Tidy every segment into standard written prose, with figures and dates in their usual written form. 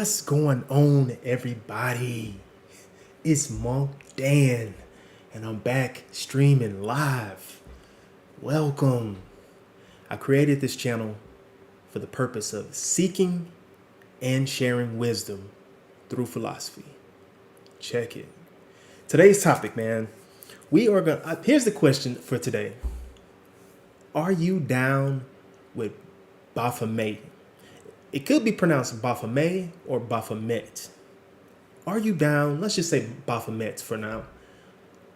What's going on, everybody? It's Monk Dan, and I'm back streaming live. Welcome. I created this channel for the purpose of seeking and sharing wisdom through philosophy. Check it. Today's topic, man. Here's the question for today. Are you down with Baphomet? It could be pronounced Baphomet or Baphomet. Are you down? Let's just say Baphomet for now.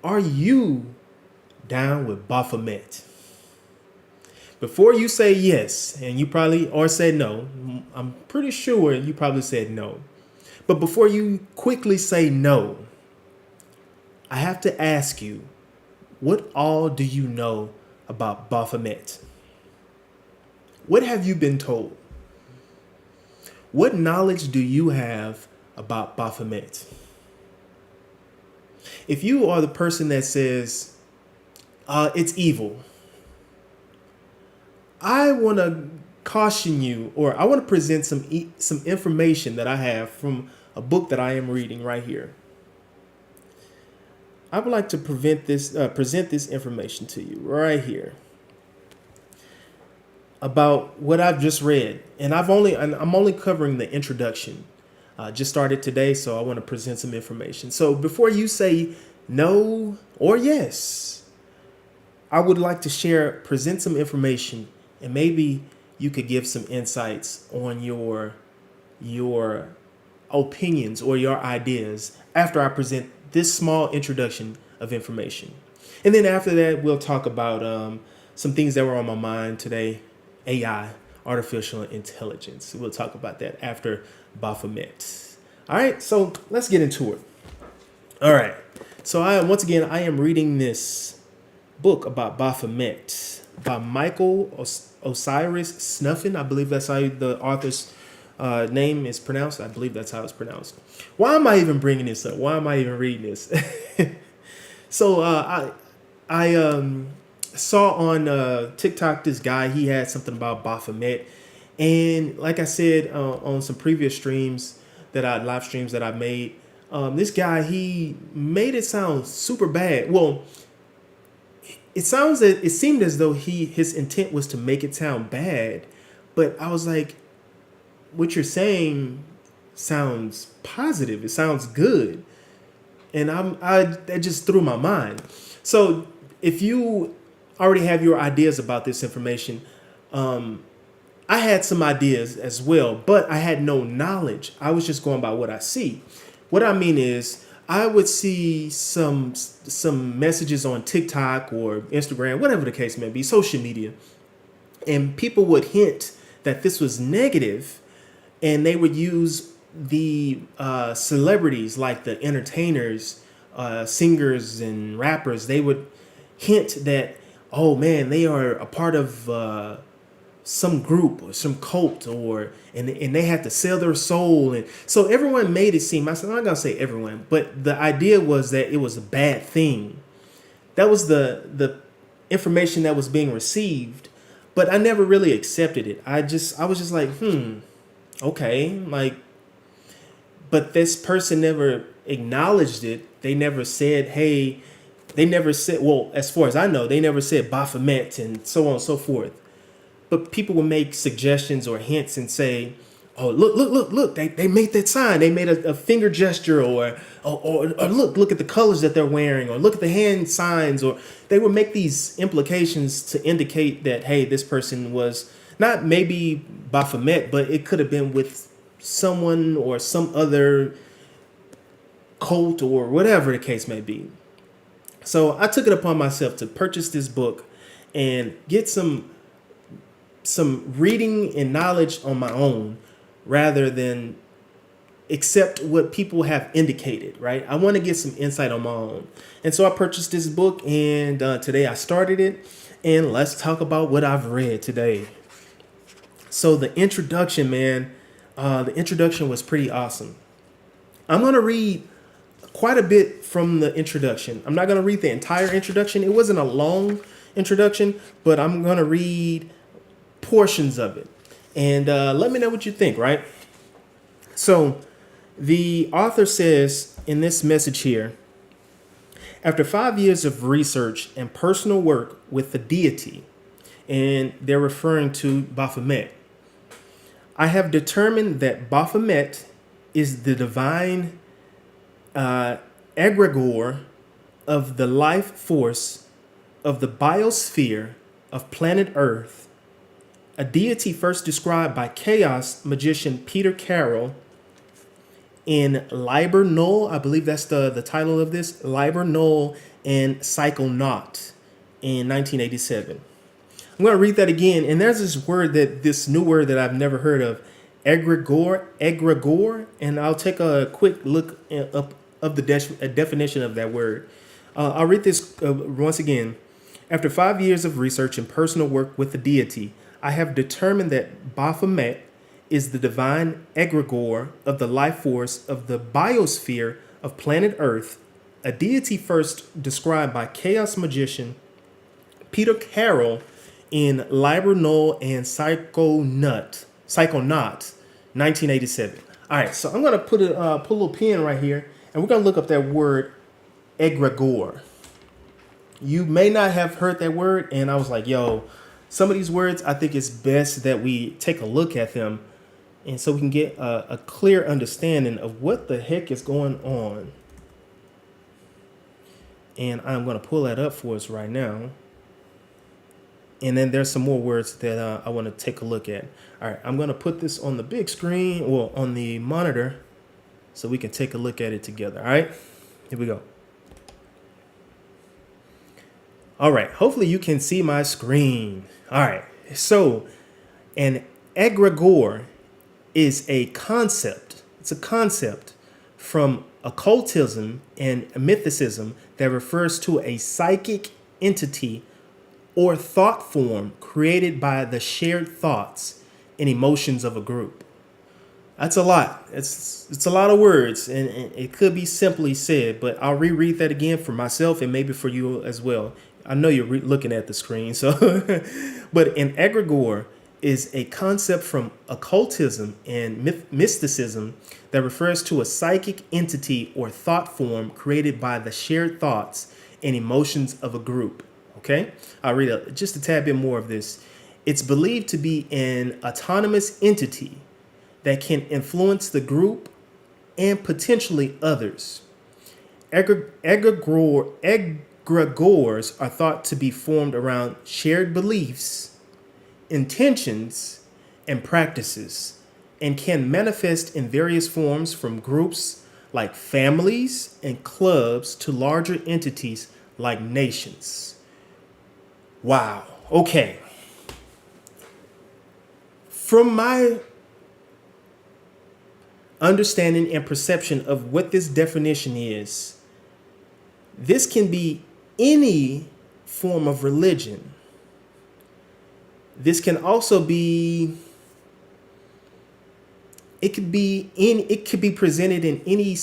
Are you down with Baphomet? Before you say yes, and you probably, or say no, I'm pretty sure you probably said no. But before you quickly say no, I have to ask you, what all do you know about Baphomet? What have you been told? What knowledge do you have about Baphomet? If you are the person that says it's evil, I want to caution you, or I want to present some information that I have from a book that I am reading right here. I would like to present this information to you right here about what I've just read, and I'm only covering the introduction. Just started today, so I want to present some information. So before you say no or yes, I would like to present some information, and maybe you could give some insights on your opinions or your ideas after I present this small introduction of information. And then after that, we'll talk about some things that were on my mind today. AI, artificial intelligence. We'll talk about that after Baphomet. All right, so let's get into it. All right, so I am reading this book about Baphomet by Michael Osiris Snuffin. I believe that's how the author's name is pronounced. I believe that's how it's pronounced. Why am I even bringing this up? Why am I even reading this? So I saw on TikTok this guy. He had something about Baphomet, and like I said on some previous live streams that I made, this guy, he made it sound super bad. Well, it seemed as though his intent was to make it sound bad, but I was like, what you're saying sounds positive. It sounds good, and that just threw my mind. So if you already have your ideas about this information, I had some ideas as well, but I had no knowledge. I was just going by what I see. What I mean is, I would see some messages on TikTok or Instagram, whatever the case may be, social media, and people would hint that this was negative, and they would use the celebrities, like the entertainers, singers and rappers. They would hint that, oh man, they are a part of some group or some cult, and they had to sell their soul, and so everyone made it seem. I'm not gonna say everyone, but the idea was that it was a bad thing. That was the information that was being received, but I never really accepted it. I was just like, okay, like, but this person never acknowledged it. They never said, hey. They never said, well, as far as I know, they never said Baphomet and so on and so forth. But people would make suggestions or hints and say, oh, look, they made that sign. They made a finger gesture, or look at the colors that they're wearing, or look at the hand signs, or they would make these implications to indicate that, hey, this person was not maybe Baphomet, but it could have been with someone or some other cult or whatever the case may be. So I took it upon myself to purchase this book and get some reading and knowledge on my own, rather than accept what people have indicated, right? I want to get some insight on my own. And so I purchased this book, and today I started it, and let's talk about what I've read today. So the introduction, man, the introduction was pretty awesome. I'm going to read quite a bit from the introduction. I'm not going to read the entire introduction. It wasn't a long introduction, but I'm going to read portions of it. And let me know what you think, right? So the author says in this message here, after 5 years of research and personal work with the deity, and they're referring to Baphomet, I have determined that Baphomet is the divine egregore of the life force of the biosphere of planet Earth, a deity first described by chaos magician Peter Carroll in Liber Null. I believe that's the title of this, Liber Null and Psychonaut in 1987. I'm going to read that again. And there's this new word that I've never heard of, egregore. And I'll take a quick look up of the definition of that word. I'll read this once again. After 5 years of research and personal work with the deity, I have determined that Baphomet is the divine egregore of the life force of the biosphere of planet Earth, a deity first described by chaos magician Peter Carroll in Liber Null and Psychonaut, 1987. All right, so I'm going to put a little pen right here, and we're going to look up that word egregore. You may not have heard that word, and I was like, yo, some of these words, I think it's best that we take a look at them, and so we can get a clear understanding of what the heck is going on. And I'm going to pull that up for us right now. And then there's some more words that I want to take a look at. All right, I'm going to put this on the big screen, or on the monitor, so we can take a look at it together. All right, here we go. All right, hopefully you can see my screen. All right, so an egregore is a concept. It's a concept from occultism and mythicism that refers to a psychic entity or thought form created by the shared thoughts and emotions of a group. That's a lot. It's a lot of words, and it could be simply said, but I'll reread that again for myself and maybe for you as well. I know you're looking at the screen, so but an egregore is a concept from occultism and mysticism that refers to a psychic entity or thought form created by the shared thoughts and emotions of a group. Okay, I'll read just a tad bit more of this. It's believed to be an autonomous entity that can influence the group and potentially others. Egregores are thought to be formed around shared beliefs, intentions, and practices, and can manifest in various forms from groups like families and clubs to larger entities like nations. Wow. Okay. From my understanding and perception of what this definition is, this can be any form of religion. This can also be, it could be presented in any,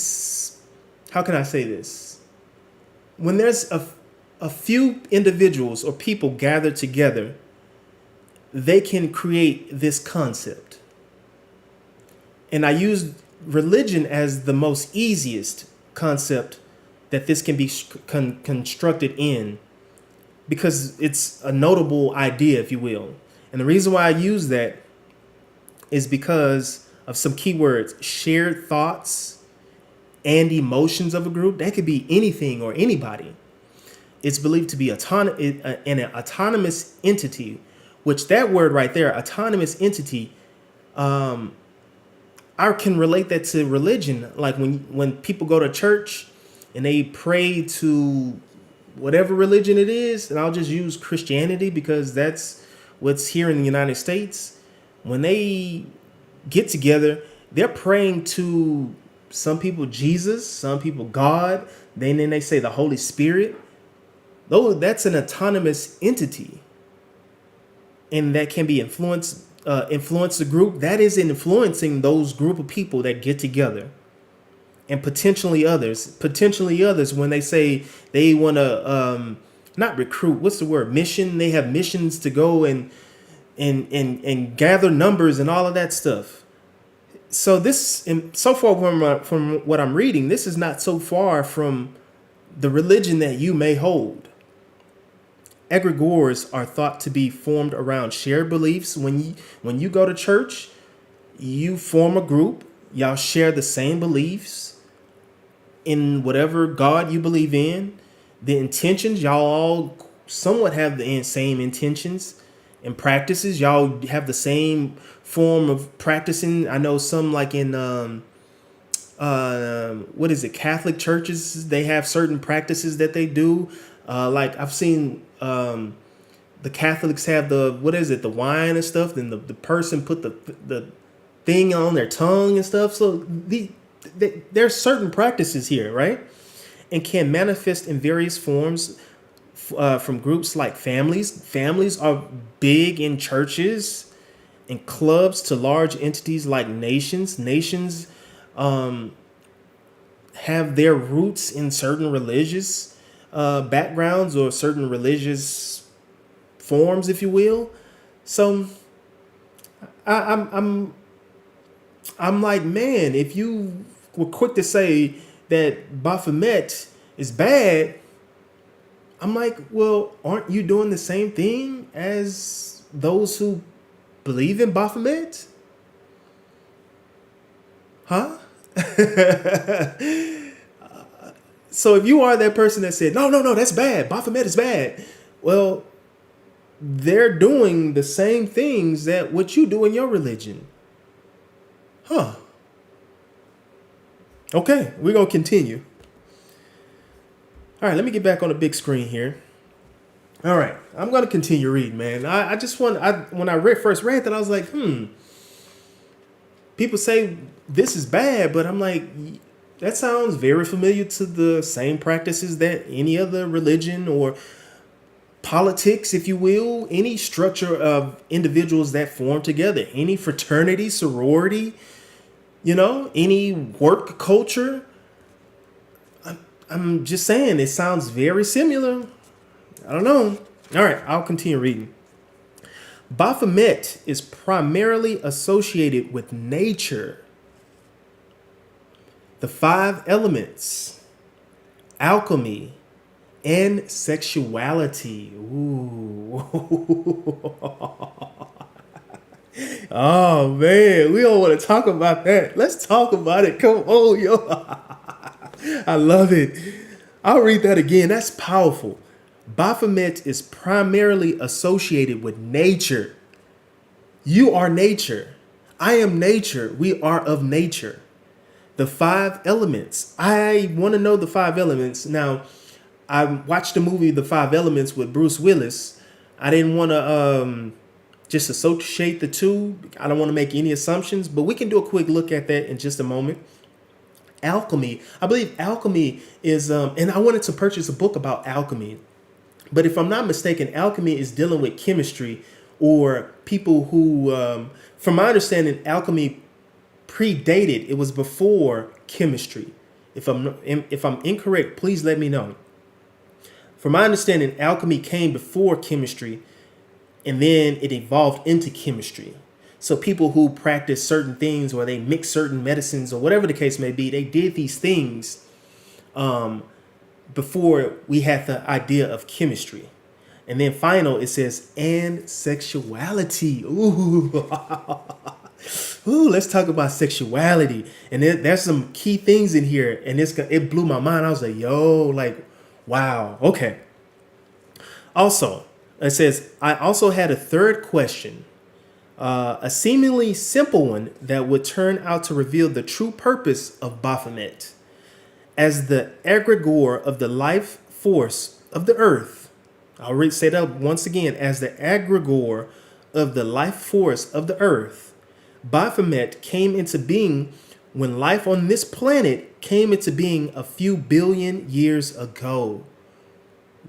how can I say this? When there's a few individuals or people gathered together, they can create this concept. And I use religion as the most easiest concept that this can be constructed in, because it's a notable idea, if you will. And the reason why I use that is because of some keywords: shared thoughts and emotions of a group. That could be anything or anybody. It's believed to be an autonomous entity, which that word right there, autonomous entity, I can relate that to religion. Like when people go to church and they pray to whatever religion it is, and I'll just use Christianity because that's what's here in the United States. When they get together, they're praying to some people Jesus, some people God, then they say the Holy Spirit. Though that's an autonomous entity, and that can be influence the group. That is influencing those group of people that get together, and potentially others when they say they want to not recruit. What's the word? Mission. They have missions to go and gather numbers and all of that stuff. So this, so far from what I'm reading, this is not so far from the religion that you may hold. Egregores are thought to be formed around shared beliefs. When you go to church, you form a group. Y'all share the same beliefs in whatever God you believe in. The intentions, y'all all somewhat have the same intentions and practices. Y'all have the same form of practicing. I know some, like in what is it, Catholic churches, they have certain practices that they do. Like I've seen the Catholics have the, what is it, the wine and stuff. Then the person put the thing on their tongue and stuff. So there's certain practices here, right? And can manifest in various forms from groups like families. Families are big in churches and clubs to large entities like nations. Nations have their roots in certain religious backgrounds or certain religious forms, if you will. So I'm like, man, if you were quick to say that Baphomet is bad, I'm like, well, aren't you doing the same thing as those who believe in Baphomet? Huh? So if you are that person that said, no, no, no, that's bad, Baphomet is bad, well, they're doing the same things that what you do in your religion. Huh. Okay, we're going to continue. All right, let me get back on the big screen here. All right, I'm going to continue reading, man. I just want, when I first read that, I was like, people say this is bad, but I'm like, that sounds very familiar to the same practices that any other religion or politics, if you will, any structure of individuals that form together, any fraternity, sorority, any work culture. I'm just saying, it sounds very similar. I don't know. All right, I'll continue reading. Baphomet is primarily associated with nature, the 5 elements, alchemy, and sexuality. Ooh. Oh, man, we don't want to talk about that. Let's talk about it. Come on, yo. I love it. I'll read that again. That's powerful. Baphomet is primarily associated with nature. You are nature. I am nature. We are of nature. The 5 elements. I want to know the 5 elements. Now, I watched the movie The 5 Elements with Bruce Willis. I didn't want to just associate the two. I don't want to make any assumptions, but we can do a quick look at that in just a moment. Alchemy. I believe alchemy is, and I wanted to purchase a book about alchemy. But if I'm not mistaken, alchemy is dealing with chemistry or people who, from my understanding, alchemy predated. It was before chemistry. If I'm incorrect, please let me know. From my understanding, alchemy came before chemistry, and then it evolved into chemistry. So people who practice certain things, or they mix certain medicines, or whatever the case may be, they did these things before we had the idea of chemistry. And then final, it says, and sexuality. Ooh. Ooh, let's talk about sexuality. And there's some key things in here, and it blew my mind. I was like, yo, like, wow. Okay. Also, it says, I also had a third question. A seemingly simple one that would turn out to reveal the true purpose of Baphomet. As the egregore of the life force of the earth, I'll say that once again, as the egregore of the life force of the earth, Baphomet came into being when life on this planet came into being a few billion years ago.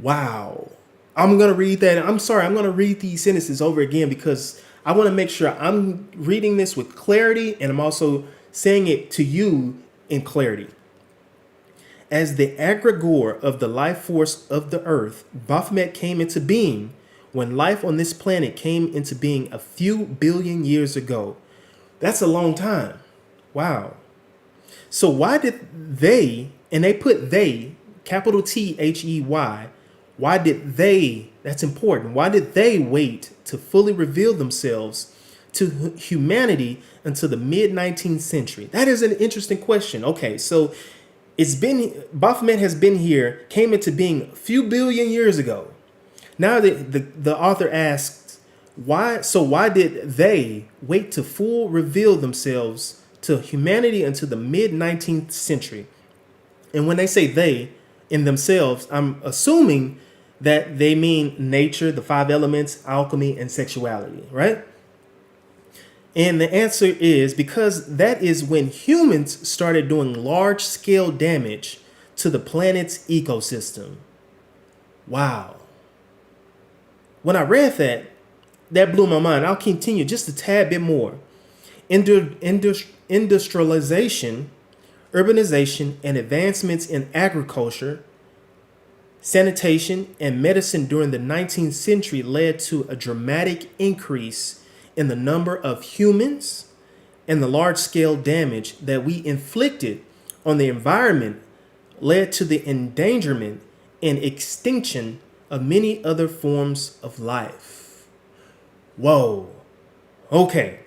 Wow. I'm going to read that. I'm sorry, I'm going to read these sentences over again because I want to make sure I'm reading this with clarity, and I'm also saying it to you in clarity. As the egregore of the life force of the earth, Baphomet came into being when life on this planet came into being a few billion years ago. That's a long time. Wow. So why did they, and they put they, capital They, why did they, that's important, why did they wait to fully reveal themselves to humanity until the mid 19th century? That is an interesting question. Okay, so Baphomet has been here, came into being a few billion years ago. Now the author asks, why did they wait to full reveal themselves to humanity until the mid 19th century? And when they say they in themselves, I'm assuming that they mean nature, the five elements, alchemy, and sexuality, right? And the answer is because that is when humans started doing large scale damage to the planet's ecosystem. Wow. When I read that, that blew my mind. I'll continue just a tad bit more. Industrialization, urbanization, and advancements in agriculture, sanitation, and medicine during the 19th century led to a dramatic increase in the number of humans and the large-scale damage that we inflicted on the environment led to the endangerment and extinction of many other forms of life. Whoa. Okay.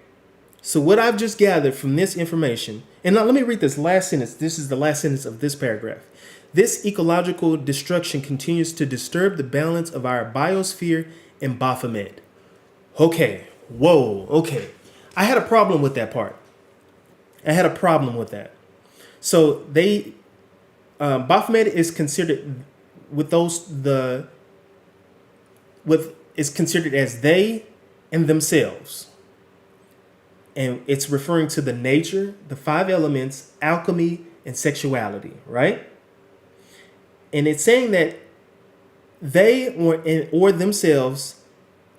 So what I've just gathered from this information, and now let me read this last sentence. This is the last sentence of this paragraph. This ecological destruction continues to disturb the balance of our biosphere and Baphomet. Okay. Whoa. Okay. I had a problem with that part. I had a problem with that. So Baphomet is considered is considered as they and themselves. And it's referring to the nature, the five elements, alchemy, and sexuality, right? And it's saying that they or themselves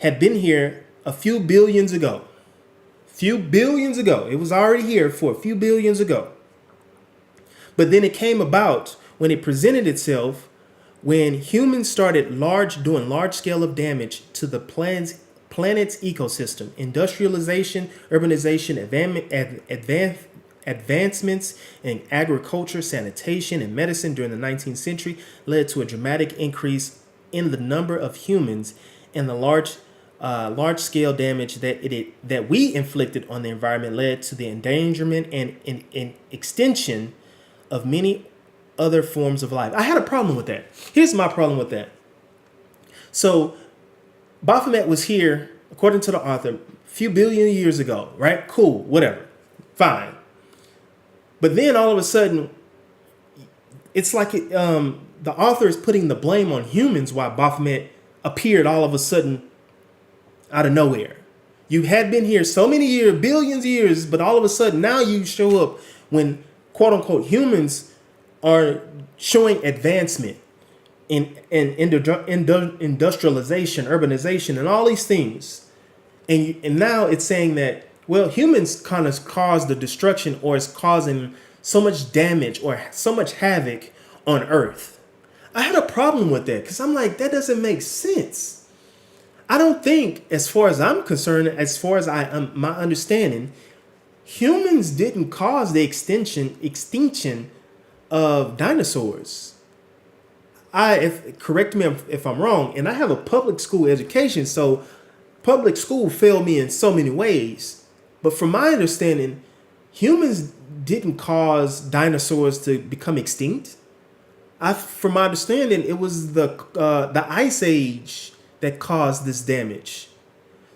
had been here a few billions ago. Few billions ago. It was already here for a few billions ago. But then it came about when it presented itself when humans started doing large scale of damage to the planet's ecosystem. Industrialization, urbanization, advancements in agriculture, sanitation, and medicine during the 19th century led to a dramatic increase in the number of humans and the large-scale damage that we inflicted on the environment led to the endangerment and extinction of many other forms of life. I had a problem with that. Here's my problem with that. So Baphomet was here, according to the author, a few billion years ago, right? Cool, whatever, fine. But then all of a sudden, it's like the author is putting the blame on humans why Baphomet appeared all of a sudden out of nowhere. You had been here so many years, billions of years, but all of a sudden now you show up when quote unquote humans are showing advancement in industrialization, urbanization, and all these things. And now it's saying that, well, humans kind of caused the destruction or is causing so much damage or so much havoc on Earth. I had a problem with that because I'm like, that doesn't make sense. I don't think, as far as I'm concerned, as far as my understanding, humans didn't cause the extinction of dinosaurs. Correct me if I'm wrong, and I have a public school education, so public school failed me in so many ways. But from my understanding, humans didn't cause dinosaurs to become extinct. From my understanding, it was the Ice Age that caused this damage.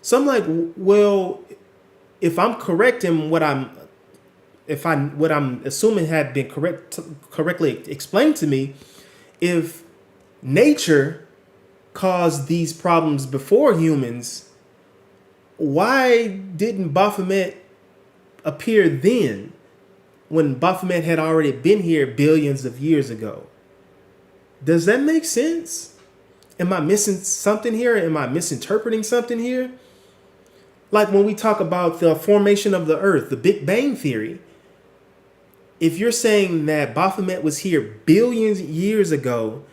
So I'm like, well, if I'm correct in what I'm assuming had been correctly explained to me, if nature caused these problems before humans, why didn't Baphomet appear then when Baphomet had already been here billions of years ago? Does that make sense? Am I missing something here? Am I misinterpreting something here? Like when we talk about the formation of the earth, the Big Bang Theory, if you're saying that Baphomet was here billions of years ago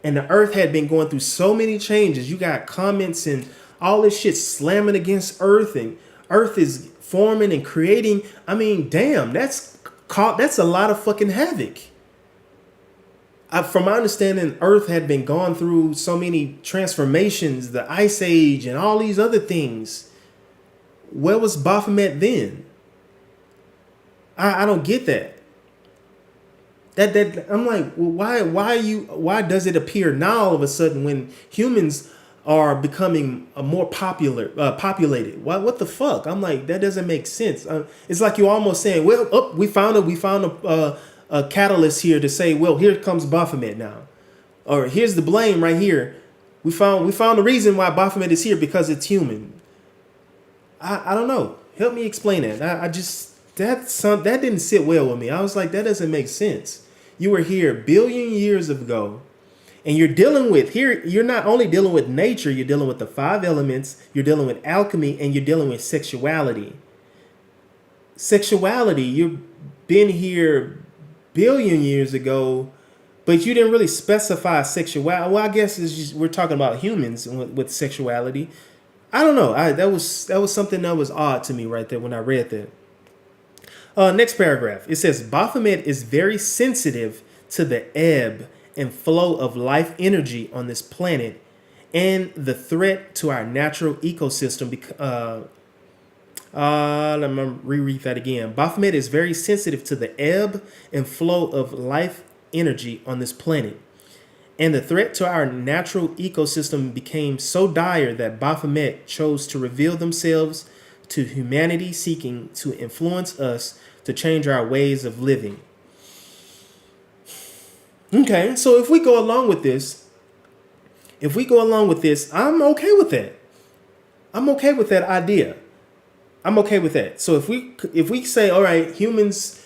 and the earth had been going through so many changes, you got comments and all this shit slamming against earth, and earth is forming and creating. I mean, damn, that's a lot of fucking havoc. From my understanding, Earth had been gone through so many transformations, the Ice Age, and all these other things. Where was Baphomet then? I don't get that. That I'm like, well, why does it appear now all of a sudden when humans are becoming more populated? What the fuck? I'm like, that doesn't make sense. It's like you're almost saying, well, we found a catalyst here to say, well, here comes Baphomet now, or here's the blame right here. We found the reason why Baphomet is here because it's human. I don't know. Help me explain that. That didn't sit well with me. I was like, that doesn't make sense. You were here a billion years ago, and you're dealing with here. You're not only dealing with nature. You're dealing with the 5 elements. You're dealing with alchemy, and you're dealing with sexuality. You've been here billion years ago, but you didn't really specify sexuality. Well, I guess we're talking about humans with sexuality. I don't know. That was something that was odd to me right there when I read that. Next paragraph. It says Baphomet is very sensitive to the ebb and flow of life energy on this planet and the threat to our natural ecosystem. Let me reread that again. Baphomet is very sensitive to the ebb and flow of life energy on this planet. And the threat to our natural ecosystem became so dire that Baphomet chose to reveal themselves to humanity, seeking to influence us to change our ways of living. Okay, so if we go along with this, I'm okay with that. I'm okay with that idea. I'm okay with that. So if we say, all right, humans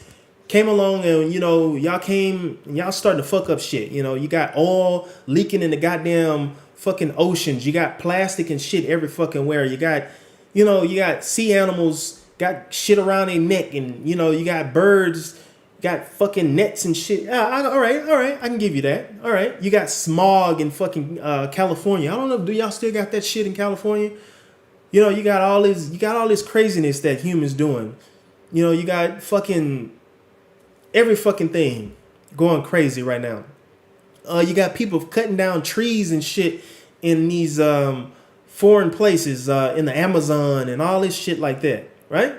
came along and, y'all starting to fuck up shit. You got oil leaking in the goddamn fucking oceans. You got plastic and shit every fucking where. You got sea animals got shit around their neck, and you got birds got fucking nets and shit. All right, I can give you that. All right, you got smog in fucking California. I don't know, do y'all still got that shit in California? You got all this craziness that humans doing. You got fucking every fucking thing going crazy right now. You got people cutting down trees and shit in these foreign places in the Amazon and all this shit like that, right?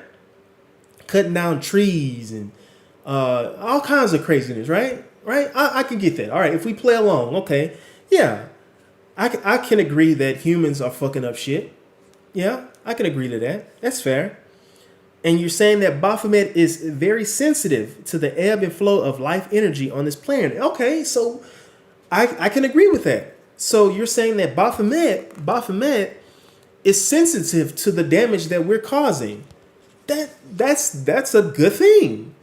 Cutting down trees and all kinds of craziness, right? Right? I can get that. All right, if we play along, okay, yeah, I can agree that humans are fucking up shit. Yeah, I can agree to that. That's fair. And you're saying that Baphomet is very sensitive to the ebb and flow of life energy on this planet. Okay, so I can agree with that. So you're saying that Baphomet is sensitive to the damage that we're causing. That's a good thing.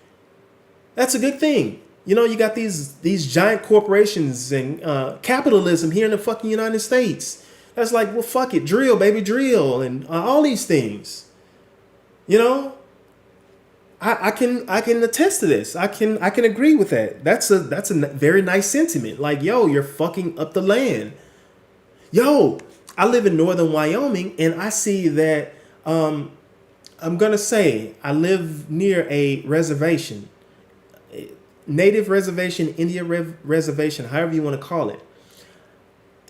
That's a good thing. You got these giant corporations and capitalism here in the fucking United States. That's like, well, fuck it, drill, baby, drill, and all these things. I can attest to this. I can agree with that. That's a very nice sentiment. Like, yo, you're fucking up the land. Yo, I live in northern Wyoming, and I see that. I'm gonna say I live near a reservation, native reservation, Indian reservation, however you want to call it.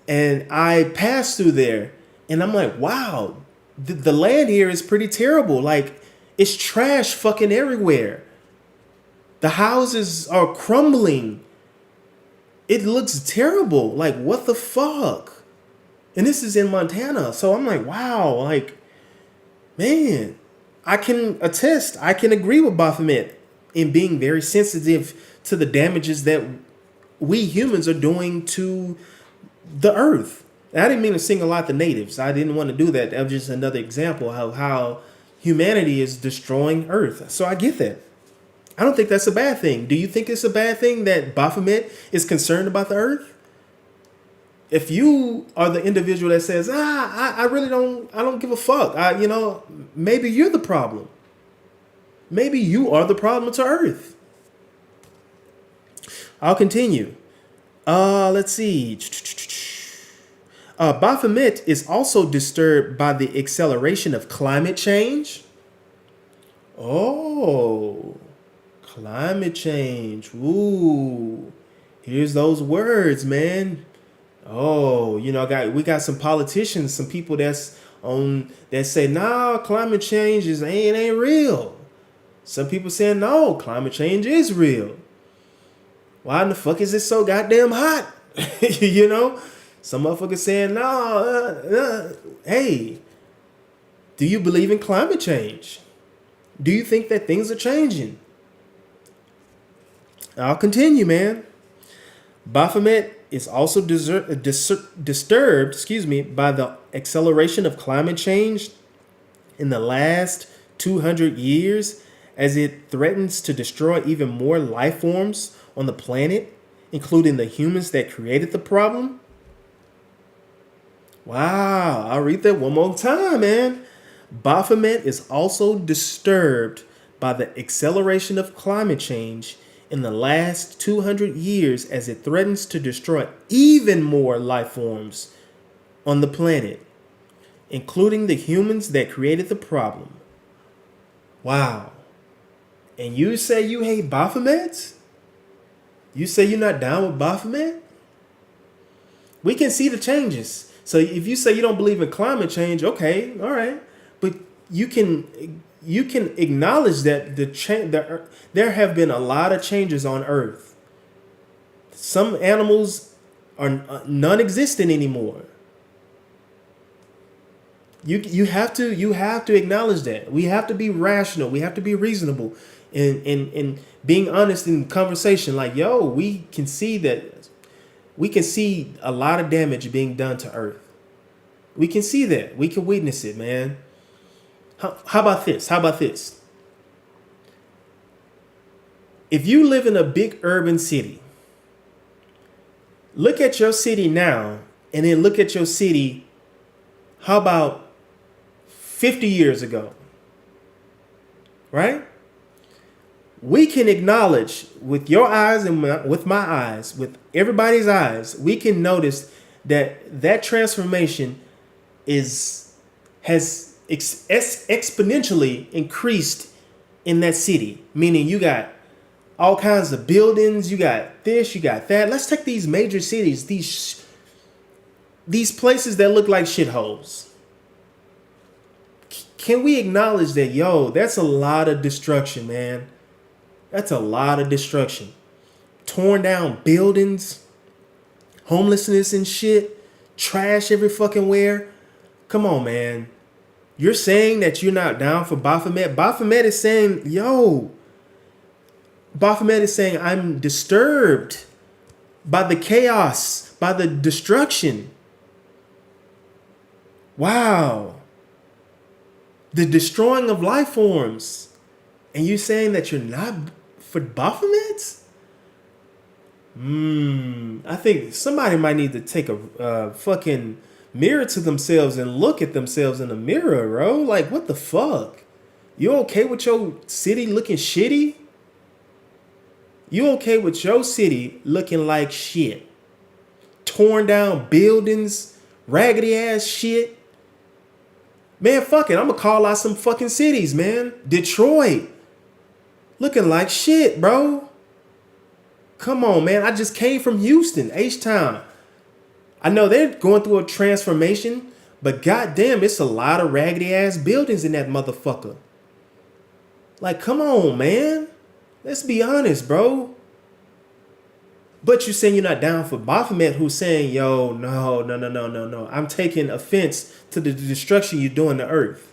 And I passed through there, and I'm like, wow, the land here is pretty terrible. Like, it's trash fucking everywhere. The houses are crumbling. It looks terrible. Like, what the fuck? And this is in Montana. So I'm like, wow, like, man, I can attest, I can agree with Baphomet in being very sensitive to the damages that we humans are doing to the earth. And I didn't mean to single out the natives. I didn't want to do that. That was just another example of how humanity is destroying earth. So I get that. I don't think that's a bad thing. Do you think it's a bad thing that Baphomet is concerned about the earth? If you are the individual that says, I really don't give a fuck. Maybe you're the problem. Maybe you are the problem to earth. I'll continue. Let's see. Baphomet is also disturbed by the acceleration of climate change. Oh, climate change. Ooh, here's those words, man. Oh, we got some politicians, some people that's on that say, nah, climate change is ain't real. Some people saying, no, climate change is real. Why in the fuck is it so goddamn hot? you know? Some motherfuckers saying, no, hey, do you believe in climate change? Do you think that things are changing? I'll continue, man. Baphomet is also disturbed, by the acceleration of climate change in the last 200 years as it threatens to destroy even more life forms on the planet, including the humans that created the problem. Wow, I'll read that one more time, man. Baphomet is also disturbed by the acceleration of climate change in the last 200 years as it threatens to destroy even more life forms on the planet, including the humans that created the problem. Wow. And you say you hate Baphomet? You say you're not down with Baphomet? We can see the changes. So if you say you don't believe in climate change, okay, all right. But you can acknowledge that there have been a lot of changes on Earth. Some animals are non-existent anymore. You have to acknowledge that. We have to be rational. We have to be reasonable in being honest in conversation. Like, yo, we can see a lot of damage being done to Earth. We can see that. We can witness it, man. How about this? If you live in a big urban city, look at your city now and then look at your city, how about 50 years ago? Right? We can acknowledge with your eyes and with my eyes, with everybody's eyes, we can notice that transformation has exponentially increased in that city. Meaning you got all kinds of buildings, you got this, you got that. Let's take these major cities, these places that look like shitholes. Can we acknowledge that, yo, that's a lot of destruction, man. That's a lot of destruction. Torn down buildings, homelessness and shit, trash every fucking where. Come on, man. You're saying that you're not down for Baphomet. Baphomet is saying, I'm disturbed by the chaos, by the destruction. Wow. The destroying of life forms. And you saying that you're not for Baphomet? I think somebody might need to take a fucking mirror to themselves and look at themselves in the mirror, bro. Like, what the fuck? You okay with your city looking shitty? You okay with your city looking like shit? Torn down buildings, raggedy ass shit. Man, fuck it. I'm gonna call out some fucking cities, man. Detroit. Looking like shit, bro. Come on, man. I just came from Houston, H-Town. I know they're going through a transformation, but goddamn, it's a lot of raggedy ass buildings in that motherfucker. Like, come on, man. Let's be honest, bro. But you're saying you're not down for Baphomet, who's saying, yo, no. I'm taking offense to the destruction you're doing to Earth.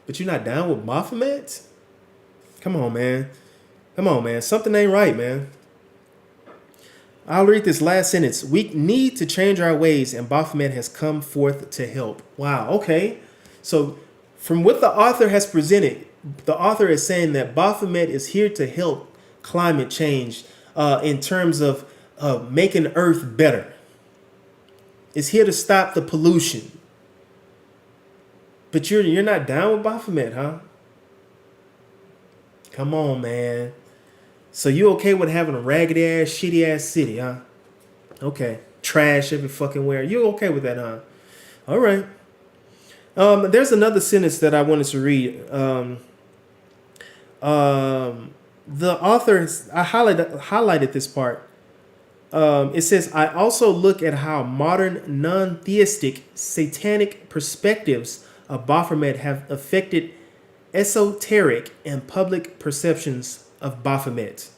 But you're not down with Baphomet? Come on, man. Something ain't right, man. I'll read this last sentence. We need to change our ways, and Baphomet has come forth to help. Wow, okay. So from what the author has presented, the author is saying that Baphomet is here to help climate change in terms of making Earth better. It's here to stop the pollution. But you're not down with Baphomet, huh? Come on, man. So you okay with having a raggedy ass, shitty ass city, huh? Okay. Trash every fucking where. You okay with that, huh? All right. There's another sentence that I wanted to read. The author, I highlighted this part. It says, I also look at how modern non-theistic satanic perspectives of Baphomet have affected esoteric and public perceptions of Baphomet.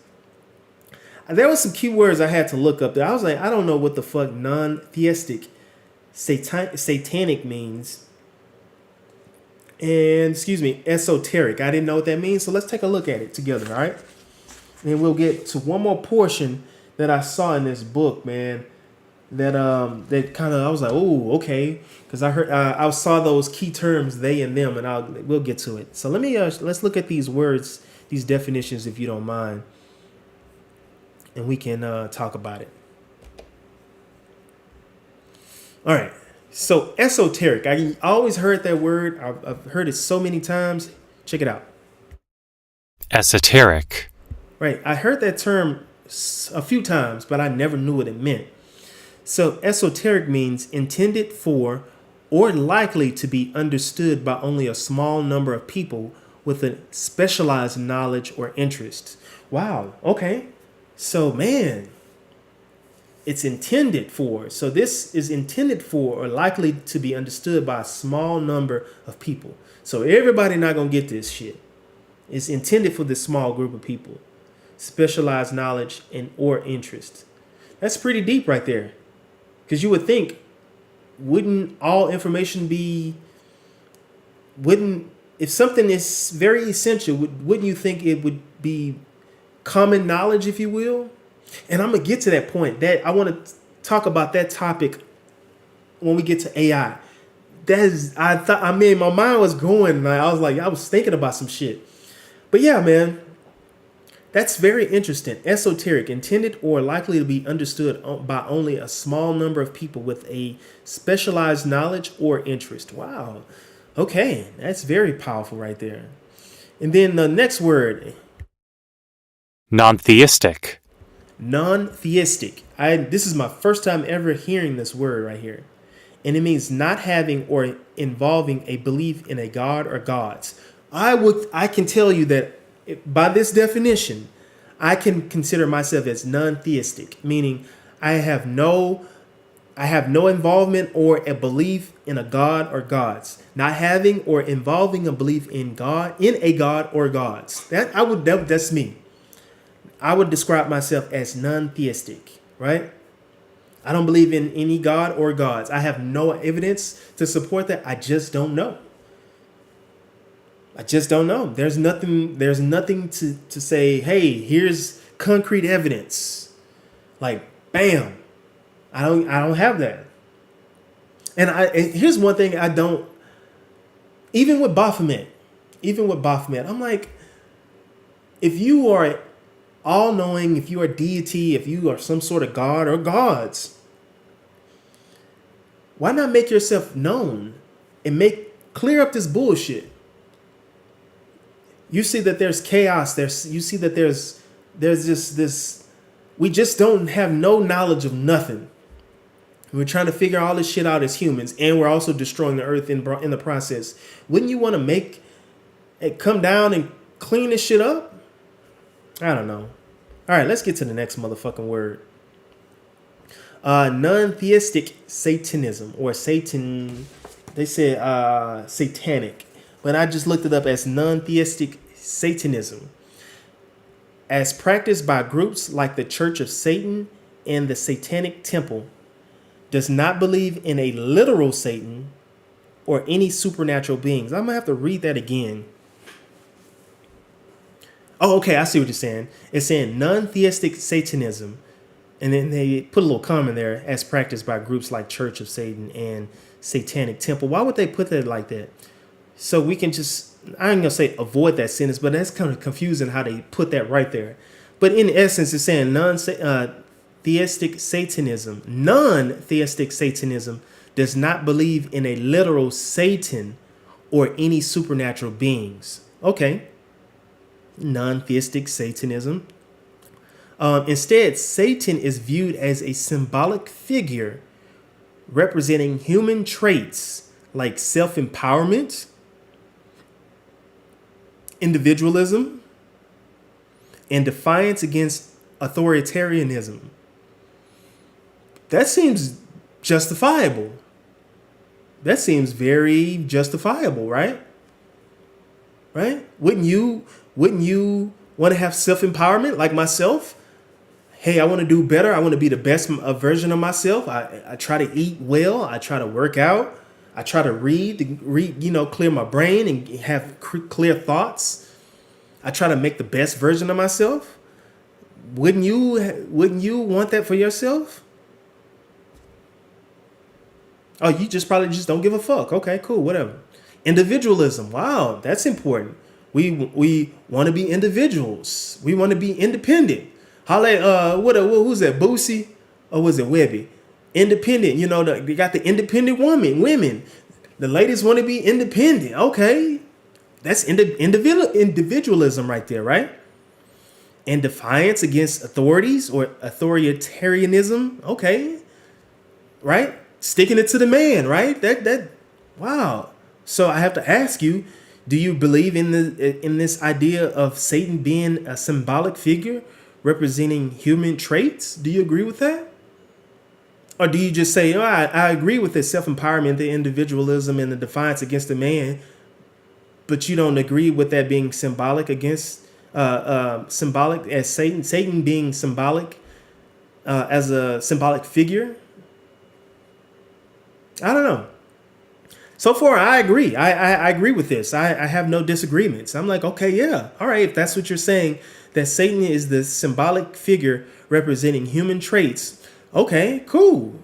There was some keywords I had to look up there. I was like, I don't know what the fuck non-theistic satanic means. And excuse me, esoteric. I didn't know what that means. So let's take a look at it together, all right? And we'll get to one more portion that I saw in this book, man. That kind of, I was like, oh, okay, because I heard I saw those key terms, they and them, and we'll get to it. So let's look at these words, these definitions, if you don't mind, and we can talk about it. All right. So esoteric, I always heard that word. I've heard it so many times. Check it out. Esoteric. Right. I heard that term a few times, but I never knew what it meant. So esoteric means intended for or likely to be understood by only a small number of people with a specialized knowledge or interest. Wow. Okay. So, man, it's intended for. So this is intended for or likely to be understood by a small number of people. So everybody not going to get this shit. It's intended for this small group of people. Specialized knowledge and or interest. That's pretty deep right there. Because you would think, wouldn't all information be, if something is very essential, wouldn't you think it would be common knowledge, if you will? And I'm going to get to that point. That I want to talk about that topic when we get to AI. My mind was going, I was thinking about some shit. But yeah, man, that's very interesting. Esoteric, intended or likely to be understood by only a small number of people with a specialized knowledge or interest. Wow. Okay, that's very powerful right there. And then the next word. Non-theistic. Non-theistic. This is my first time ever hearing this word right here. And it means not having or involving a belief in a god or gods. I can tell you that by this definition, I can consider myself as non-theistic, meaning I have no involvement or a belief in a god or gods. Not having or involving a belief in a god or gods. That's me. I would describe myself as non-theistic, right? I don't believe in any god or gods. I have no evidence to support that. I just don't know. I just don't know. There's nothing to say, hey, here's concrete evidence. Like, bam. I don't have that. And here's one thing I don't, even with Baphomet, I'm like, if you are all-knowing, if you are deity, if you are some sort of god or gods, why not make yourself known and clear up this bullshit? You see that there's chaos. You see that there's just this. We just don't have no knowledge of nothing. We're trying to figure all this shit out as humans, and we're also destroying the earth in the process. Wouldn't you want to make it come down and clean this shit up? I don't know. All right, let's get to the next motherfucking word. Non-theistic Satanism or Satan. They said satanic. But I just looked it up as non-theistic Satanism, as practiced by groups like the Church of Satan and the Satanic Temple, does not believe in a literal Satan or any supernatural beings. I'm going to have to read that again. Oh, okay, I see what you're saying. It's saying non-theistic Satanism, and then they put a little comment there, as practiced by groups like Church of Satan and Satanic Temple. Why would they put that like that? So we can just, I ain't gonna say avoid that sentence, but that's kind of confusing how they put that right there. But in essence, it's saying non-theistic Satanism. Non-theistic Satanism does not believe in a literal Satan or any supernatural beings. Okay. Non-theistic Satanism. Instead, Satan is viewed as a symbolic figure representing human traits like self-empowerment, individualism, in defiance against authoritarianism. That seems justifiable. That seems very justifiable, right? Right? Wouldn't you want to have self-empowerment like myself? Hey, I want to do better. I want to be the best version of myself. I try to eat well. I try to work out. I try to read, clear my brain and have clear thoughts. I try to make the best version of myself. Wouldn't you want that for yourself? Oh, you just probably just don't give a fuck. Okay, cool, whatever. Individualism. Wow, that's important. We want to be individuals. We want to be independent. Who's that? Boosie or was it Webby? Independent. They got the independent women. The ladies want to be independent. Okay, that's individualism right there, right? And defiance against authorities or authoritarianism. Okay, right? Sticking it to the man, right? Wow. So I have to ask you, do you believe in this idea of Satan being a symbolic figure representing human traits? Do you agree with that? Or do you just say, I agree with the self-empowerment, the individualism, and the defiance against the man, but you don't agree with that being symbolic against symbolic as Satan being symbolic as a symbolic figure? I don't know. So far, I agree. I agree with this. I have no disagreements. I'm like, okay, yeah. All right, if that's what you're saying, that Satan is the symbolic figure representing human traits. Okay, cool.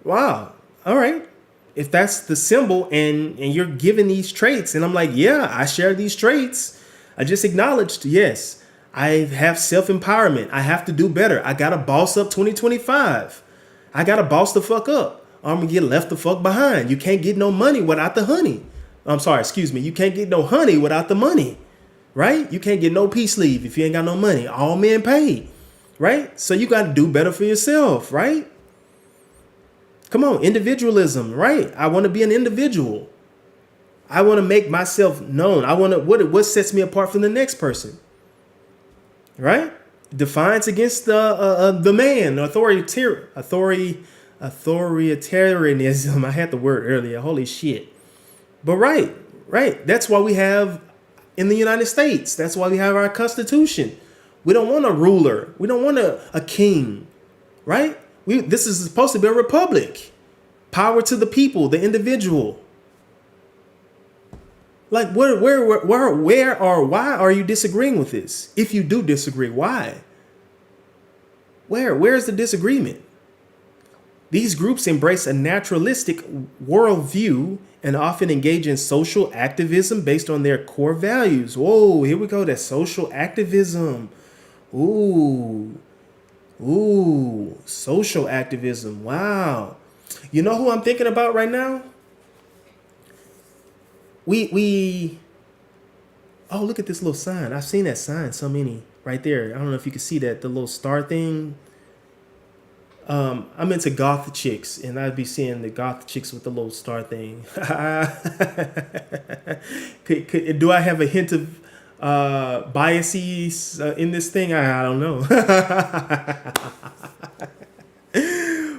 Wow. All right. If that's the symbol and you're given these traits, and I'm like, yeah, I share these traits. I just acknowledged, yes, I have self-empowerment. I have to do better. I got to boss up 2025. I got to boss the fuck up. I'm going to get left the fuck behind. You can't get no money without the honey. I'm sorry, excuse me. You can't get no honey without the money, right? You can't get no peace leave if you ain't got no money. All men pay, right? So you got to do better for yourself, right? Come on, individualism, right? I want to be an individual. I want to make myself known. I want to, what sets me apart from the next person, right? Defiance against the man, authoritarianism. I had the word earlier. Holy shit. But right. That's why we have in the United States. That's why we have our Constitution. We don't want a ruler. We don't want a king, right? This is supposed to be a republic. Power to the people, the individual. Like where or why are you disagreeing with this? If you do disagree, why? Where's the disagreement? These groups embrace a naturalistic worldview and often engage in social activism based on their core values. Whoa, here we go. That social activism. Ooh, social activism. Wow. You know who I'm thinking about right now? Oh, look at this little sign. I've seen that sign so many right there. I don't know if you can see that, the little star thing. I'm into goth chicks, and I'd be seeing the goth chicks with the little star thing. Do I have a hint of biases in this thing? I don't know.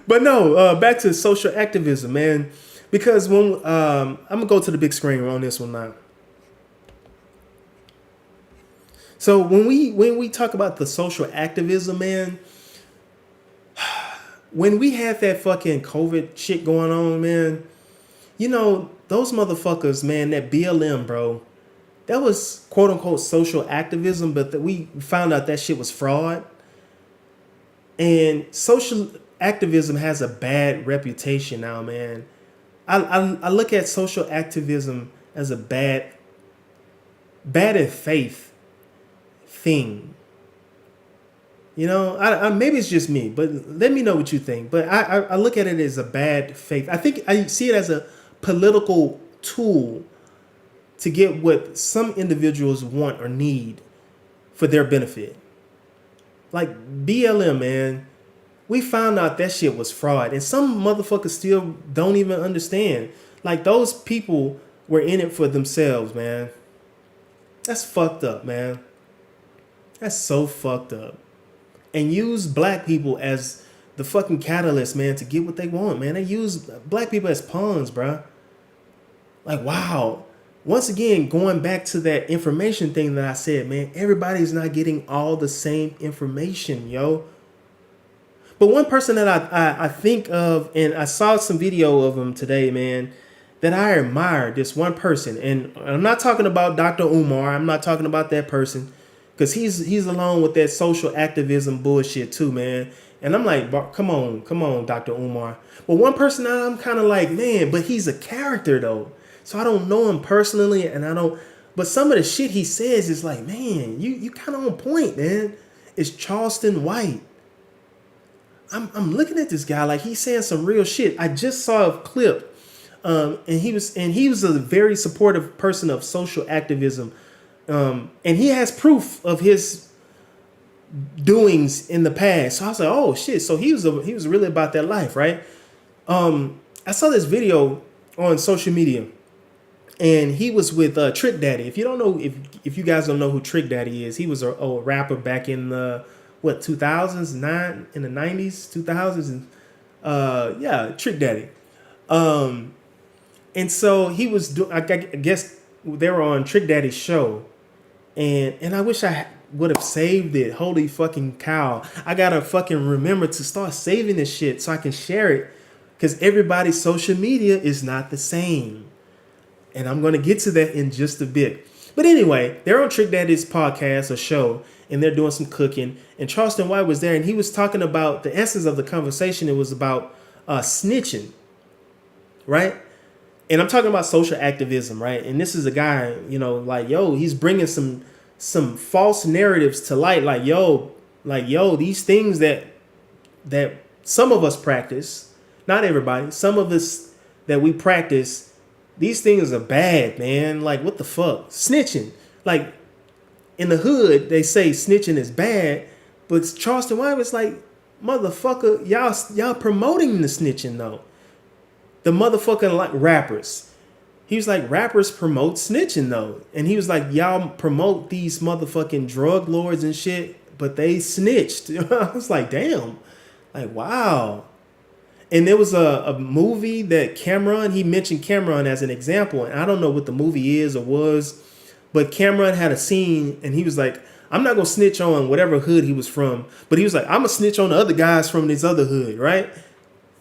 But no, back to social activism, man. Because when I'm gonna go to the big screen on this one now. So when we talk about the social activism, man. When we had that fucking COVID shit going on, man, those motherfuckers, man, that BLM, bro, that was quote unquote social activism, but we found out that shit was fraud. And social activism has a bad reputation now, man. I look at social activism as a bad in faith thing. Maybe it's just me, but let me know what you think. But I look at it as a bad faith. I think I see it as a political tool to get what some individuals want or need for their benefit. Like BLM, man, we found out that shit was fraud. And some motherfuckers still don't even understand. Like those people were in it for themselves, man. That's fucked up, man. That's so fucked up. And use black people as the fucking catalyst, man, to get what they want, man. They use black people as pawns, bruh. Like, wow. Once again, going back to that information thing that I said, man, everybody's not getting all the same information, yo. But one person that I think of, and I saw some video of him today, man, that I admire, this one person. And I'm not talking about Dr. Umar. I'm not talking about that person. Because he's along with that social activism bullshit too, man. And I'm like, come on, Dr. Umar. But one person that I'm kind of like, man, but he's a character though. So I don't know him personally, and I don't. But some of the shit he says is like, man, you kind of on point, man. It's Charleston White. I'm looking at this guy like he's saying some real shit. I just saw a clip, and he was a very supportive person of social activism, and he has proof of his doings in the past. So I was like, oh shit. So he was really about that life, right? I saw this video on social media, and he was with Trick Daddy. If you don't know, if you guys don't know who Trick Daddy is, he was a rapper back in the 2000s, in the 90s, 2000s, and yeah, Trick Daddy. And so he was I guess they were on Trick Daddy's show, and I wish I would have saved it. Holy fucking cow. I gotta fucking remember to start saving this shit so I can share it, because everybody's social media is not the same. And I'm going to get to that in just a bit. But anyway, they're on Trick Daddy's podcast or show, and they're doing some cooking. And Charleston White was there, and he was talking about the essence of the conversation. It was about snitching, right? And I'm talking about social activism, right? And this is a guy, like, yo, he's bringing some false narratives to light. Like, yo, these things that some of us practice, not everybody, some of us that we practice, these things are bad, man. Like, what the fuck? Snitching. Like, in the hood, they say snitching is bad, but Charleston White was like, motherfucker, y'all promoting the snitching, though. The motherfucking, like, rappers. He was like, rappers promote snitching, though. And he was like, y'all promote these motherfucking drug lords and shit, but they snitched. I was like, damn. Like, wow. And there was a movie that he mentioned Cameron as an example. And I don't know what the movie is or was, but Cameron had a scene and he was like, I'm not going to snitch on whatever hood he was from. But he was like, I'm going to snitch on the other guys from this other hood, right?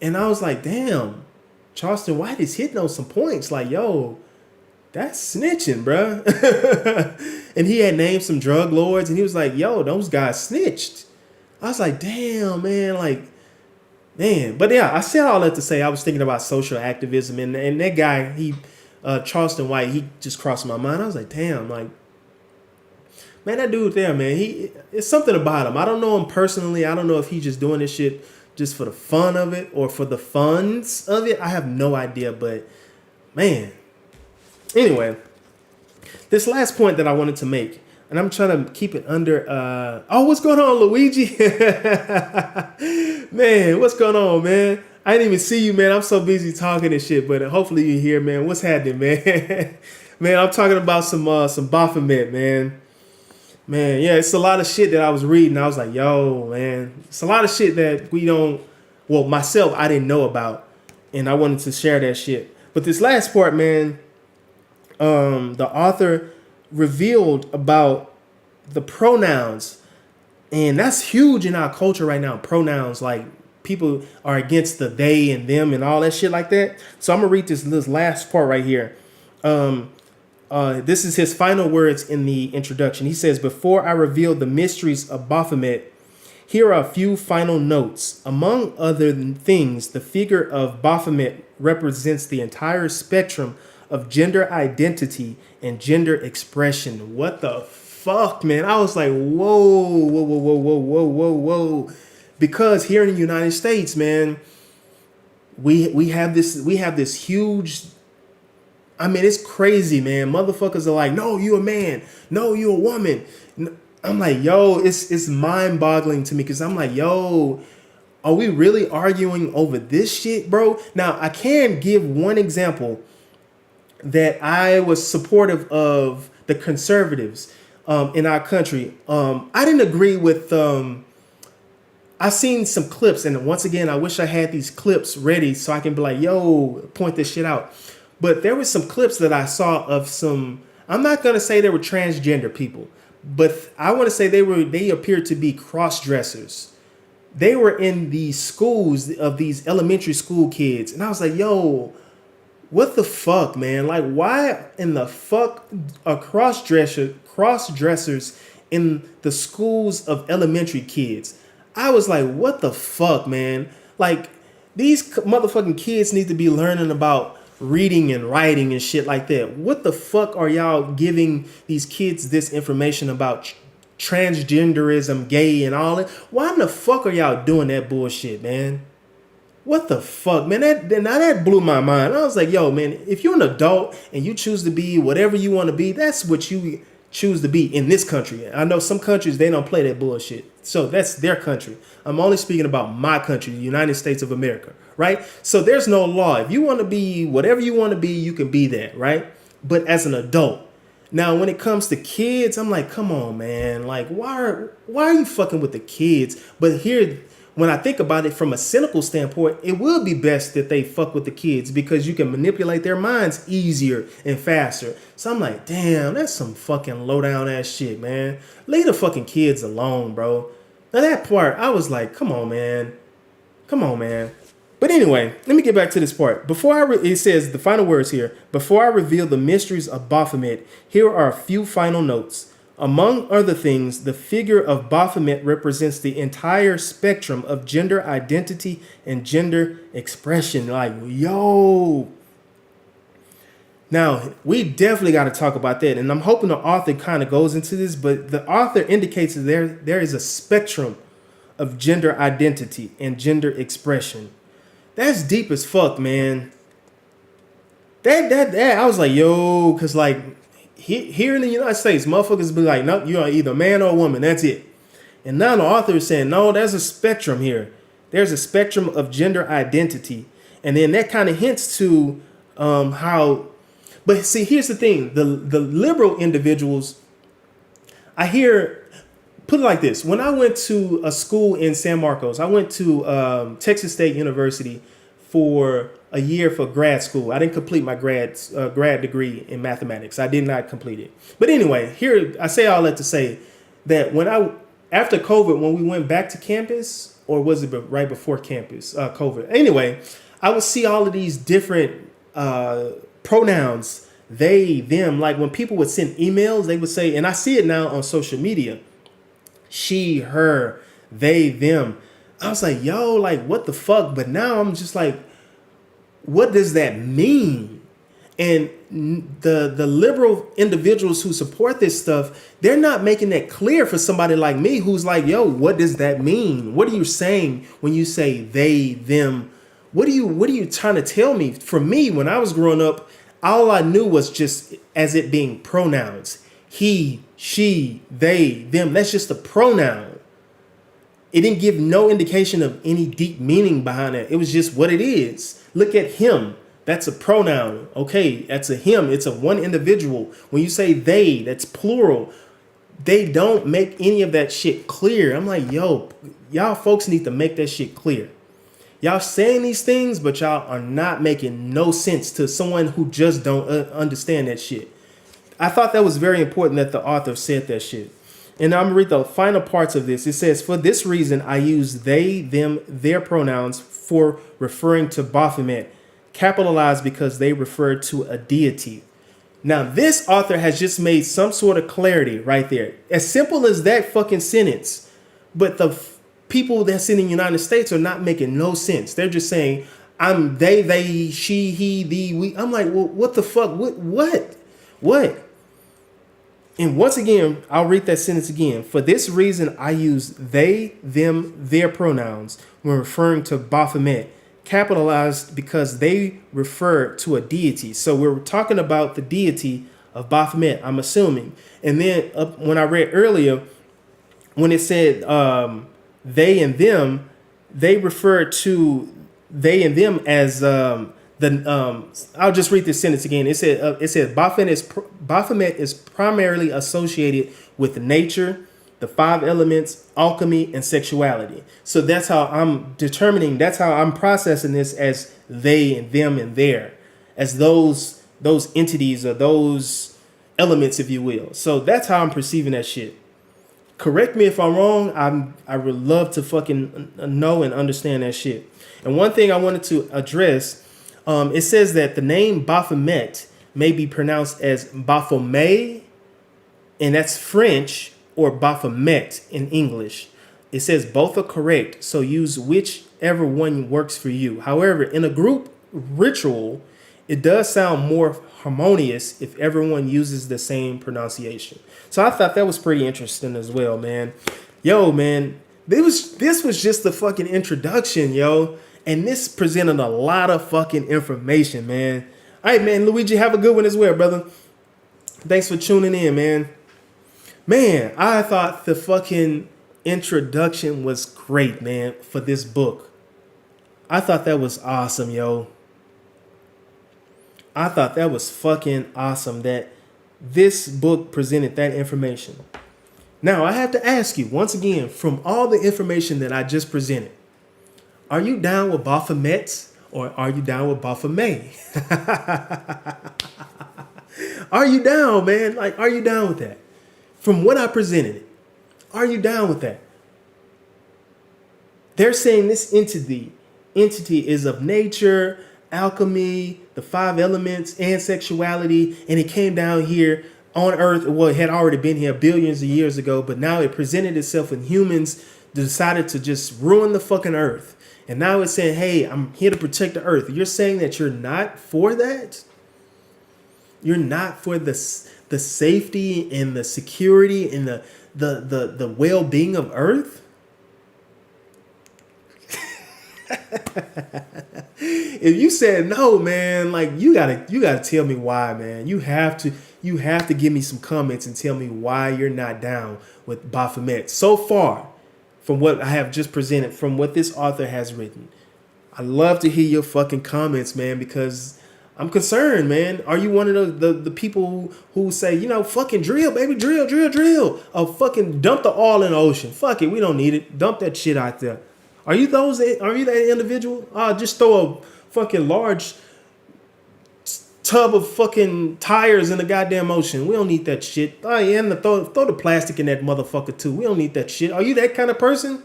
And I was like, damn, Charleston White is hitting on some points. Like, yo, that's snitching, bruh. And he had named some drug lords and he was like, yo, those guys snitched. I was like, damn, man, like, man. But yeah, I said all that to say I was thinking about social activism, and that guy, Charleston White, he just crossed my mind. I was like, damn, like, man, that dude there, man, it's something about him. I don't know him personally. I don't know if he's just doing this shit just for the fun of it or for the funds of it. I have no idea, but man. Anyway, this last point that I wanted to make, and I'm trying to keep it under, what's going on, Luigi? Man, what's going on, man? I didn't even see you, man. I'm so busy talking and shit, but hopefully you're here, man. What's happening, man? Man, I'm talking about some Baphomet, man. Man, yeah, it's a lot of shit that I was reading. I was like, yo, man, it's a lot of shit that myself, I didn't know about, and I wanted to share that shit. But this last part, man, the author revealed about the pronouns, and that's huge in our culture right now. Pronouns, like, people are against the they and them and all that shit like that. So I'm gonna read this last part right here. This is his final words in the introduction. He says, before I reveal the mysteries of Baphomet, here are a few final notes. Among other things, the figure of Baphomet represents the entire spectrum of gender identity and gender expression. What the fuck, man? I was like, whoa. Because here in the United States, man, we have this huge, I mean, it's crazy, man. Motherfuckers are like, no, you a man. No, you a woman. I'm like, yo, it's mind-boggling to me, because I'm like, yo, are we really arguing over this shit, bro? Now, I can give one example that I was supportive of the conservatives. in our country. I didn't agree with. I seen some clips, and once again, I wish I had these clips ready so I can be like, "Yo, point this shit out." But there was some clips that I saw of some. I'm not gonna say they were transgender people, but I want to say they appeared to be cross dressers. They were in these schools of these elementary school kids, and I was like, "Yo, what the fuck, man? Like, why in the fuck are cross dressers in the schools of elementary kids?" I was like, what the fuck, man? Like, these motherfucking kids need to be learning about reading and writing and shit like that. What the fuck are y'all giving these kids this information about transgenderism, gay, and all that? Why in the fuck are y'all doing that bullshit, man? What the fuck, man? That blew my mind. I was like, yo, man, if you're an adult and you choose to be whatever you want to be, that's what you choose to be in this country. I know some countries, they don't play that bullshit. So that's their country. I'm only speaking about my country, the United States of America, right? So there's no law. If you want to be whatever you want to be, you can be that, right? But as an adult. Now, when it comes to kids, I'm like, come on, man. Like, why are you fucking with the kids? But here, when I think about it from a cynical standpoint, it would be best that they fuck with the kids because you can manipulate their minds easier and faster. So I'm like, damn, that's some fucking low down ass shit, man. Leave the fucking kids alone, bro. Now that part, I was like, come on, man. Come on, man. But anyway, let me get back to this part. It says the final words here. Before I reveal the mysteries of Baphomet, here are a few final notes. Among other things, the figure of Baphomet represents the entire spectrum of gender identity and gender expression. Like, yo. Now, we definitely got to talk about that. And I'm hoping the author kind of goes into this, but the author indicates that there is a spectrum of gender identity and gender expression. That's deep as fuck, man. That I was like, yo, because like here in the United States, motherfuckers be like, nope, you're either a man or a woman. That's it. And now the author is saying, no, there's a spectrum here. There's a spectrum of gender identity. And then that kind of hints to how. But see, here's the thing. The liberal individuals, I hear, put it like this. When I went to a school in San Marcos, I went to Texas State University for a year for grad school. I didn't complete my grad degree in mathematics. I did not complete it. But anyway, here I say all that to say that after COVID, when we went back to campus, or was it right before campus, COVID? Anyway, I would see all of these different pronouns, they, them. Like when people would send emails, they would say, and I see it now on social media, she, her, they, them. I was like, yo, like, what the fuck? But now I'm just like, what does that mean? And the liberal individuals who support this stuff, they're not making that clear for somebody like me who's like, yo, what does that mean? What are you saying when you say they, them? What are you trying to tell me? For me, when I was growing up, all I knew was just as it being pronouns. He, she, they, them. That's just a pronoun. It didn't give no indication of any deep meaning behind it. It was just what it is. Look at him. That's a pronoun. Okay, that's a him. It's a one individual. When you say they, that's plural. They don't make any of that shit clear. I'm like, yo, y'all folks need to make that shit clear. Y'all saying these things, but y'all are not making no sense to someone who just don't understand that shit. I thought that was very important that the author said that shit. And I'm going to read the final parts of this. It says, for this reason, I use they, them, their pronouns for referring to Baphomet, capitalized because they refer to a deity. Now, this author has just made some sort of clarity right there. As simple as that fucking sentence. But the people that's in the United States are not making no sense. They're just saying, I'm they, she, he, thee, we. I'm like, well, what the fuck? What? And once again, I'll read that sentence again. For this reason, I use they, them, their pronouns when referring to Baphomet, capitalized because they refer to a deity. So we're talking about the deity of Baphomet, I'm assuming. And then when I read earlier, when it said they and them, they refer to they and them as I'll just read this sentence again. It said Baphomet is primarily associated with nature, the five elements, alchemy, and sexuality. So that's how I'm determining. That's how I'm processing this as they and them and their, as those entities or those elements, if you will. So that's how I'm perceiving that shit. Correct me if I'm wrong. I would love to fucking know and understand that shit. And one thing I wanted to address, it says that the name Baphomet may be pronounced as Baphomet, and that's French, or Baphomet in English. It says both are correct, so use whichever one works for you. However, in a group ritual, it does sound more harmonious if everyone uses the same pronunciation. So I thought that was pretty interesting as well, man. Yo, man, this was just the fucking introduction, yo. And this presented a lot of fucking information, man. All right, man, Luigi, have a good one as well, brother. Thanks for tuning in, man. Man, I thought the fucking introduction was great, man, for this book. I thought that was awesome, yo. I thought that was fucking awesome that this book presented that information. Now, I have to ask you, once again, from all the information that I just presented, are you down with Baphomet or are you down with Baphomet? Are you down, man? Like, are you down with that? From what I presented, are you down with that? They're saying this entity is of nature, alchemy, the five elements, and sexuality, and it came down here on Earth. Well, it had already been here billions of years ago, but now it presented itself when humans decided to just ruin the fucking Earth. And now it's saying, hey, I'm here to protect the Earth. You're saying that you're not for that? You're not for the safety and the security and the well-being of Earth? If you said no, man, like you gotta tell me why, man. You have to give me some comments and tell me why you're not down with Baphomet. So far, from what I have just presented, from what this author has written, I love to hear your fucking comments, man, because I'm concerned, man. Are you one of the people who say, fucking drill, baby, drill, or fucking dump the oil in the ocean? Fuck it, we don't need it. Dump that shit out there. Are you that individual? Just throw a fucking large tub of fucking tires in the goddamn ocean. We don't need that shit. Oh yeah, and throw the plastic in that motherfucker too. We don't need that shit. Are you that kind of person?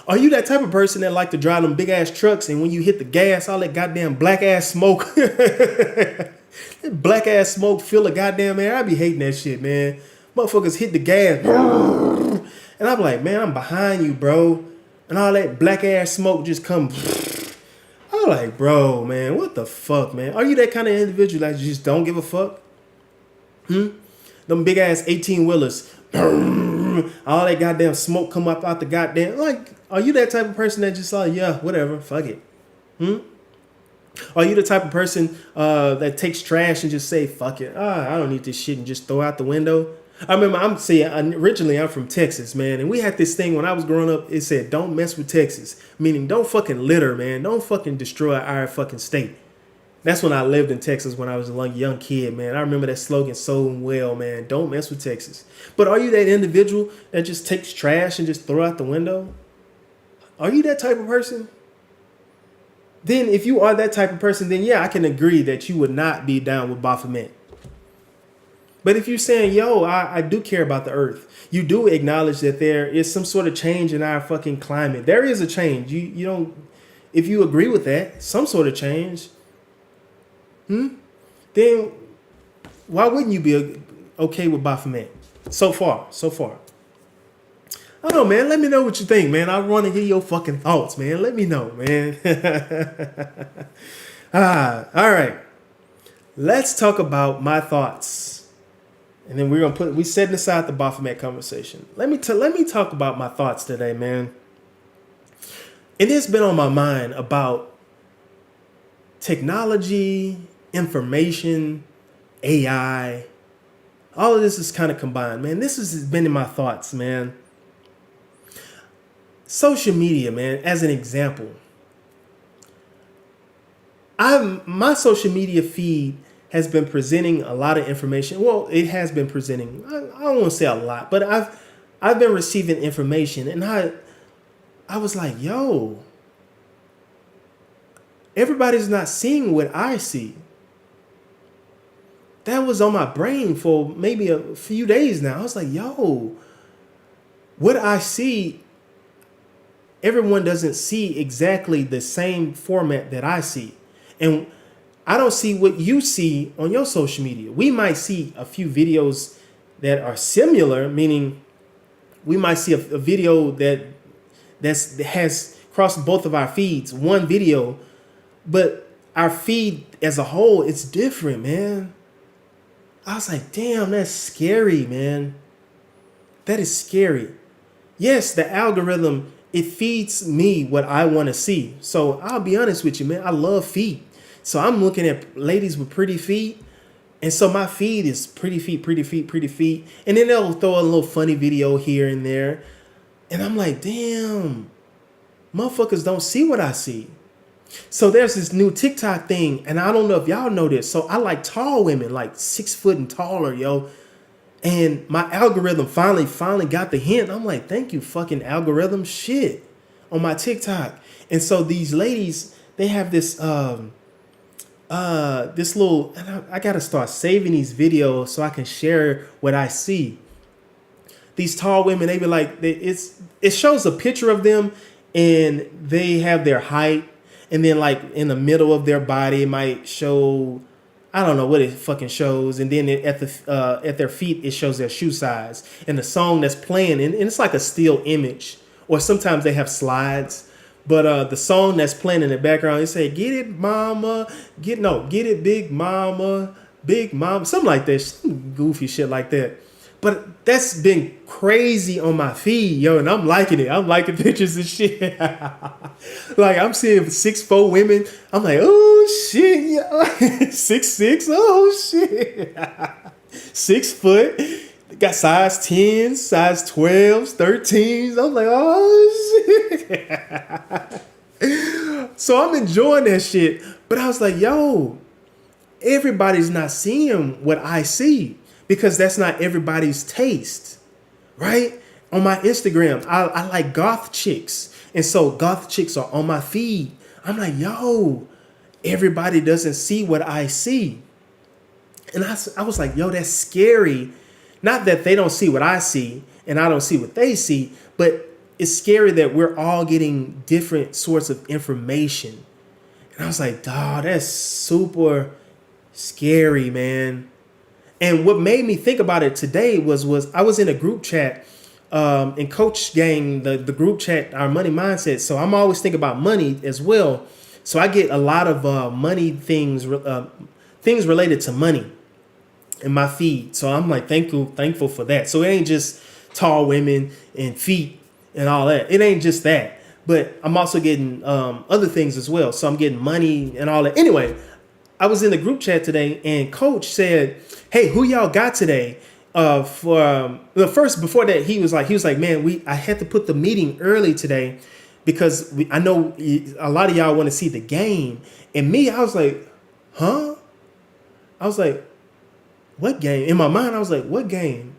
Are you that type of person that like to drive them big ass trucks and when you hit the gas, all that goddamn black ass smoke, that black ass smoke fill the goddamn air? I be hating that shit, man. Motherfuckers hit the gas, and I'm like, man, I'm behind you, bro, and all that black ass smoke just come. I'm like, bro, man, what the fuck, man? Are you that kind of individual that you just don't give a fuck? Them big ass 18-wheelers, all that goddamn smoke come up out the goddamn, like, are you that type of person that just like, yeah, whatever, fuck it? Are you the type of person that takes trash and just say, fuck it, I don't need this shit and just throw out the window? I remember, originally I'm from Texas, man, and we had this thing when I was growing up. It said, don't mess with Texas, meaning don't fucking litter, man. Don't fucking destroy our fucking state. That's when I lived in Texas when I was a young kid, man. I remember that slogan so well, man. Don't mess with Texas. But are you that individual that just takes trash and just throw out the window? Are you that type of person? Then if you are that type of person, then yeah, I can agree that you would not be down with Baphomet. But if you're saying, yo, I do care about the earth, you do acknowledge that there is some sort of change in our fucking climate. There is a change. You don't, if you agree with that, some sort of change, then why wouldn't you be okay with Baphomet? So far. I don't know, man. Let me know what you think, man. I want to hear your fucking thoughts, man. Let me know, man. All right. Let's talk about my thoughts. And then we setting aside the Baphomet conversation. Let me talk about my thoughts today, man. It has been on my mind about technology, information, AI. All of this is kind of combined, man. This has been in my thoughts, man. Social media, man, as an example. my social media feed has been presenting a lot of information. Well, it has been presenting. I don't want to say a lot, but I've been receiving information, and I was like, yo, everybody's not seeing what I see. That was on my brain for maybe a few days now. I was like, yo, what I see, everyone doesn't see exactly the same format that I see. And I don't see what you see on your social media. We might see a few videos that are similar, meaning we might see a video that has crossed both of our feeds, one video, but our feed as a whole, it's different, man. I was like, damn, that's scary, man. That is scary. Yes, the algorithm, it feeds me what I want to see. So I'll be honest with you, man. I love feet. So I'm looking at ladies with pretty feet. And so my feed is pretty feet, pretty feet, pretty feet. And then they'll throw a little funny video here and there. And I'm like, damn, motherfuckers don't see what I see. So there's this new TikTok thing, and I don't know if y'all know this. So I like tall women, like 6 foot and taller, yo. And my algorithm finally got the hint. I'm like, thank you, fucking algorithm, shit, on my TikTok. And so these ladies, they have this this little, and I gotta start saving these videos so I can share what I see. These tall women, they be like, it shows a picture of them, and they have their height. And then like in the middle of their body, it might show, I don't know what it fucking shows. And then at their feet, it shows their shoe size. And the song that's playing, and it's like a still image. Or sometimes they have slides. But the song that's playing in the background, it say, get it, mama. Get it, big mama. Big mama. Something like that. Some goofy shit like that. But that's been crazy on my feed, yo, and I'm liking it. I'm liking pictures and shit. Like, I'm seeing 6'4" women. I'm like, oh, shit, yo. 6'6", oh, shit. 6 foot. Got size 10s, size 12s, 13s. I'm like, oh, shit. So I'm enjoying that shit. But I was like, yo, everybody's not seeing what I see. Because that's not everybody's taste, right? On my Instagram, I like goth chicks. And so goth chicks are on my feed. I'm like, yo, everybody doesn't see what I see. And I was like, yo, that's scary. Not that they don't see what I see and I don't see what they see, but it's scary that we're all getting different sorts of information. And I was like, dawg, that's super scary, man. And what made me think about it today was I was in a group chat in Coach Gang, the group chat, our money mindset. So I'm always thinking about money as well. So I get a lot of money things related to money in my feed. So I'm like thankful for that. So it ain't just tall women and feet and all that. It ain't just that. But I'm also getting other things as well. So I'm getting money and all that. Anyway, I was in the group chat today, and Coach said, "Hey, who y'all got today?" First before that, he was like, "Man, I had to put the meeting early today because I know a lot of y'all want to see the game." And me, I was like, "Huh?" I was like, "What game?" In my mind, I was like, "What game?"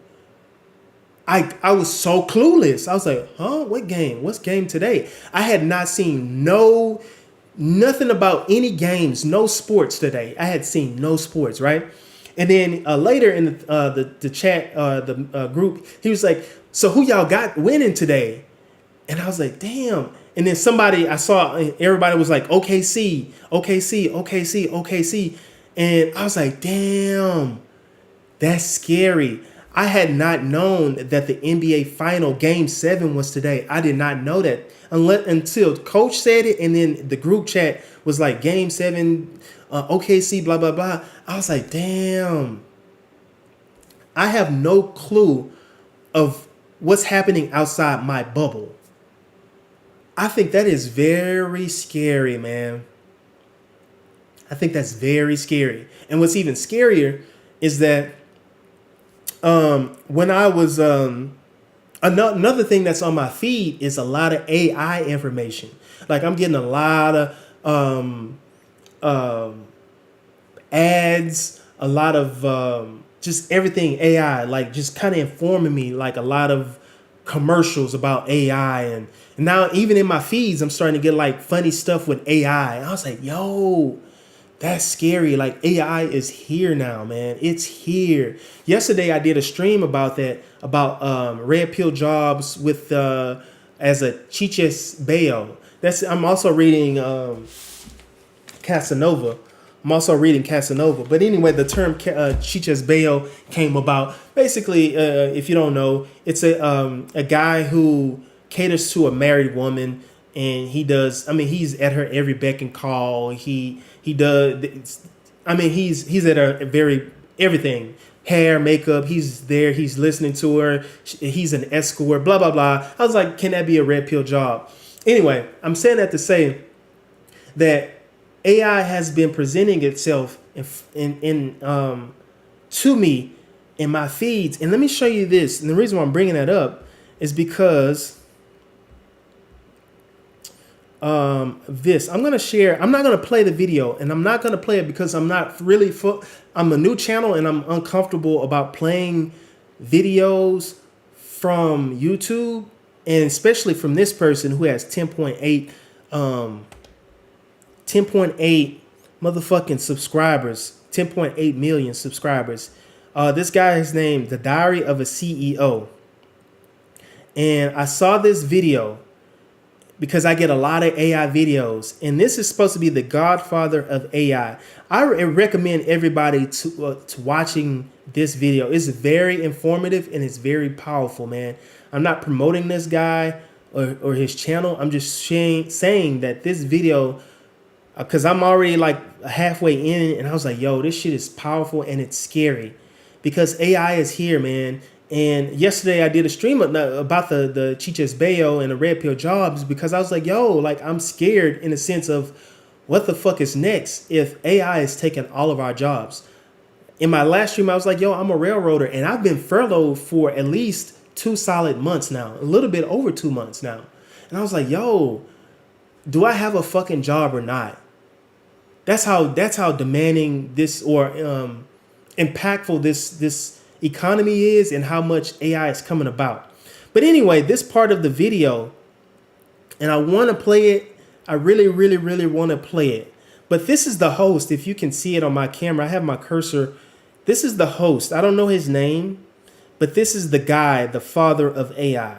I was so clueless. I was like, "Huh? What game? What's game today?" I had not seen nothing about any games, no sports today. I had seen no sports, right? And then later in the chat, the group, he was like, "So who y'all got winning today?" And I was like, "Damn." And then I saw everybody was like, OKC, OKC, OKC, OKC. And I was like, damn, that's scary. I had not known that the NBA final game 7 was today. I did not know that until Coach said it. And then the group chat was like game 7, OKC, blah, blah, blah. I was like, damn, I have no clue of what's happening outside my bubble. I think that is very scary, man. I think that's very scary. And what's even scarier is that when I was another thing that's on my feed is a lot of AI information. Like I'm getting a lot of ads, a lot of just everything AI, like just kind of informing me, like a lot of commercials about AI, and now even in my feeds, I'm starting to get like funny stuff with AI. I was like, yo, that's scary. Like AI is here now, man. It's here. Yesterday I did a stream about that, about red pill jobs with as a Chiches Bayo. That's I'm also reading Casanova. I'm also reading Casanova. But anyway, the term Chiches Bayo came about. Basically, if you don't know, it's a guy who caters to a married woman, and he does. I mean, he's at her every beck and call. He does. I mean, he's at a very everything. Hair, makeup. He's there. He's listening to her. He's an escort. Blah blah blah. I was like, can that be a red pill job? Anyway, I'm saying that to say that AI has been presenting itself to me in my feeds. And let me show you this. And the reason why I'm bringing that up is because this. I'm going to share. I'm not going to play the video. And I'm not going to play it because I'm not really I'm a new channel and I'm uncomfortable about playing videos from YouTube. And especially from this person who has 10.8 motherfucking subscribers, 10.8 million subscribers. This guy is named The Diary of a CEO. And I saw this video because I get a lot of AI videos. And this is supposed to be the godfather of AI. I recommend everybody to watching this video. It's very informative and it's very powerful, man. I'm not promoting this guy or his channel. I'm just saying that this video, because I'm already like halfway in, and I was like, yo, this shit is powerful and it's scary because AI is here, man. And yesterday I did a stream about the Chiches Bayo and the red pill jobs because I was like, yo, like I'm scared in the sense of what the fuck is next if AI is taking all of our jobs. In my last stream, I was like, yo, I'm a railroader and I've been furloughed for at least 2 solid months now, a little bit over 2 months now. And I was like, yo, do I have a fucking job or not? That's how demanding this or impactful this economy is and how much AI is coming about. But anyway, this part of the video, and I want to play it. I really, really, really want to play it. But this is the host. If you can see it on my camera, I have my cursor. This is the host. I don't know his name, but this is the guy, the father of AI.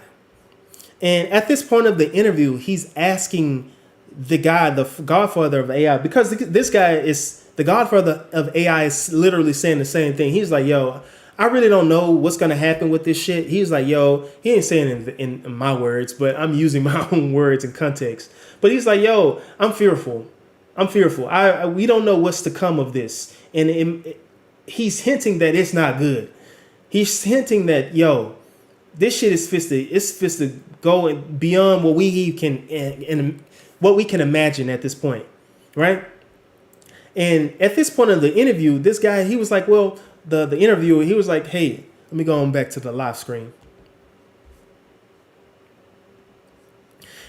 And at this point of the interview, he's asking the guy, the godfather of AI, because this guy is the godfather of AI, is literally saying the same thing. He's like, yo, I really don't know what's going to happen with this shit. He's like, yo, he ain't saying it in my words, but I'm using my own words and context. But he's like, yo, I'm fearful. We don't know what's to come of this. And he's hinting that it's not good. He's hinting that, yo, this shit is supposed to go beyond what we can and what we can imagine at this point, right? And at this point of the interview, this guy, he was like, well, the interviewer, he was like, hey, let me go on back to the live screen.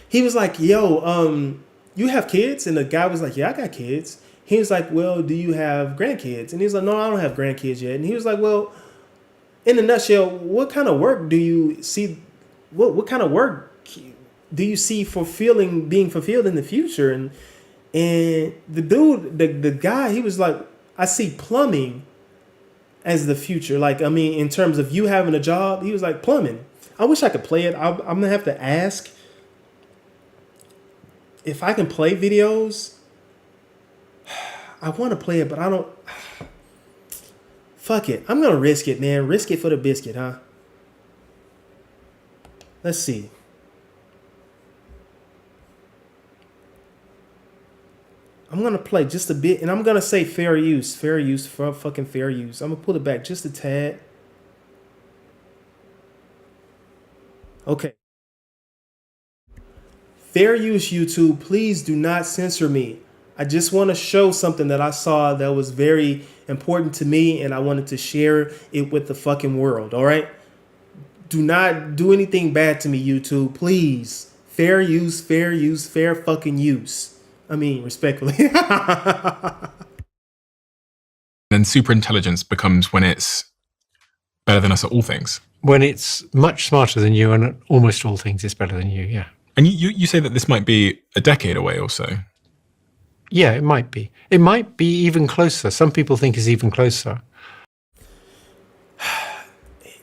He was like, yo, you have kids? And the guy was like, yeah, I got kids. He was like, well, do you have grandkids? And he was like, no, I don't have grandkids yet. And he was like, well, in a nutshell, what kind of work do you see? What kind of work do you see being fulfilled in the future? And the dude, the guy, he was like, I see plumbing as the future. Like, I mean, in terms of you having a job, he was like, plumbing. I wish I could play it. I'm going to have to ask if I can play videos. I want to play it, but I don't. Fuck it. I'm going to risk it, man. Risk it for the biscuit, huh? Let's see. I'm going to play just a bit, and I'm going to say fair use, fucking fair use. I'm going to pull it back just a tad. Okay. Fair use, YouTube. Please do not censor me. I just want to show something that I saw that was very important to me, and I wanted to share it with the fucking world, all right? Do not do anything bad to me, YouTube. Please. Fair use, fair fucking use. I mean, respectfully. Then superintelligence becomes when it's better than us at all things. When it's much smarter than you and at almost all things it's better than you, yeah. And you say that this might be a decade away or so. Yeah, it might be. It might be even closer. Some people think it's even closer.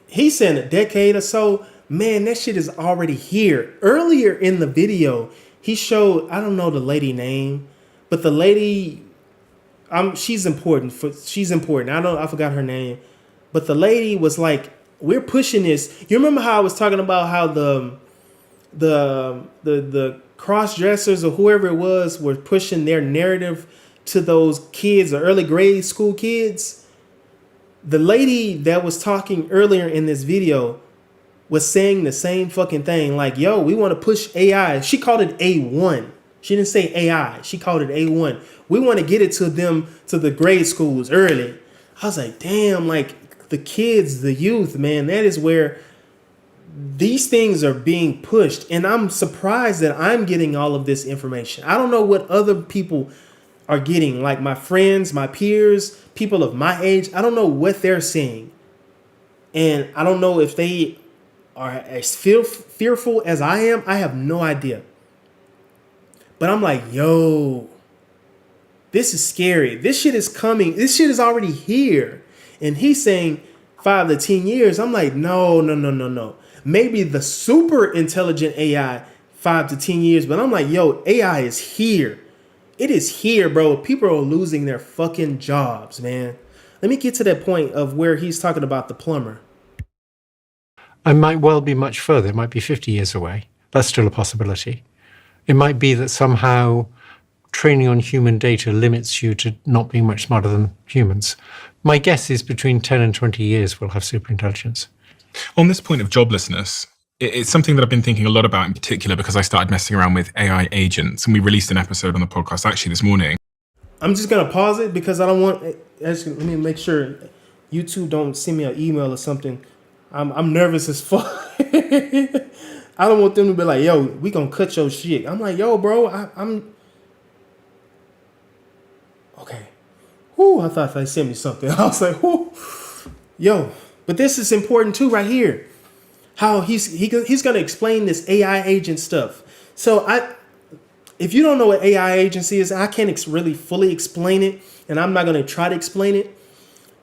He's saying a decade or so. Man, that shit is already here. Earlier in the video, he showed, I don't know the lady name, but the lady, she's important. She's important. I forgot her name, but the lady was like, "We're pushing this." You remember how I was talking about how the cross dressers or whoever it was were pushing their narrative to those kids or early grade school kids? The lady that was talking earlier in this video was saying the same fucking thing. Like, yo, we want to push AI. She called it A1. She didn't say AI. She called it A1. We want to get it to them, to the grade schools early. I was like, damn, like the kids, the youth, man, that is where these things are being pushed. And I'm surprised that I'm getting all of this information. I don't know what other people are getting, like my friends, my peers, people of my age. I don't know what they're seeing. And I don't know if they are as fearful as I am. I have no idea. But I'm like, yo, this is scary. This shit is coming. This shit is already here. And he's saying 5 to 10 years. I'm like, no. Maybe the super intelligent AI 5 to 10 years. But I'm like, yo, AI is here. It is here, bro. People are losing their fucking jobs, man. Let me get to that point of where he's talking about the plumber. It might well be much further. It might be 50 years away. That's still a possibility. It might be that somehow training on human data limits you to not being much smarter than humans. My guess is between 10 and 20 years we'll have superintelligence. On this point of joblessness, it's something that I've been thinking a lot about in particular because I started messing around with AI agents, and we released an episode on the podcast actually this morning. I'm just going to pause it because I don't want, actually, let me make sure YouTube don't send me an email or something. I'm nervous as fuck. I don't want them to be like, yo, we gonna cut your shit. I'm like, yo, bro, I'm okay. Whoo, I thought they sent me something. I was like, whoo, yo, but this is important too, right here. How he's gonna explain this AI agent stuff. So if you don't know what AI agency is, I can't really fully explain it, and I'm not gonna try to explain it.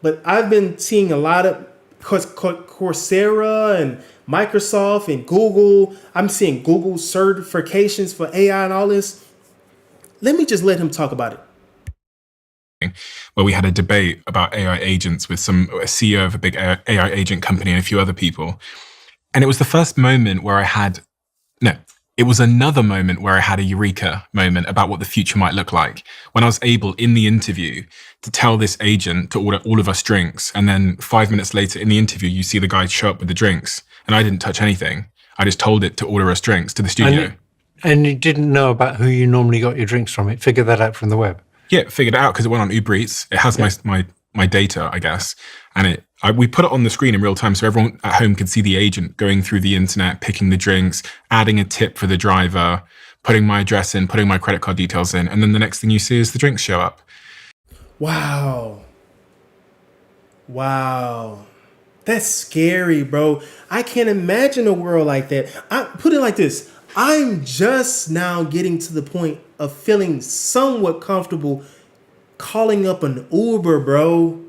But I've been seeing a lot of Coursera and Microsoft and Google. I'm seeing Google certifications for AI and all this. Let me just let him talk about it. Where we had a debate about AI agents with a CEO of a big AI agent company and a few other people. And it was the first moment where it was another moment where I had a eureka moment about what the future might look like. When I was able in the interview to tell this agent to order all of us drinks. And then 5 minutes later in the interview, you see the guy show up with the drinks. And I didn't touch anything. I just told it to order us drinks to the studio. And you didn't know about who you normally got your drinks from. It figured that out from the web. Yeah, figured it out because it went on Uber Eats. It has my data, I guess. And we put it on the screen in real time so everyone at home could see the agent going through the internet, picking the drinks, adding a tip for the driver, putting my address in, putting my credit card details in. And then the next thing you see is the drinks show up. Wow. That's scary, bro. I can't imagine a world like that. I put it like this. I'm just now getting to the point of feeling somewhat comfortable calling up an Uber, bro.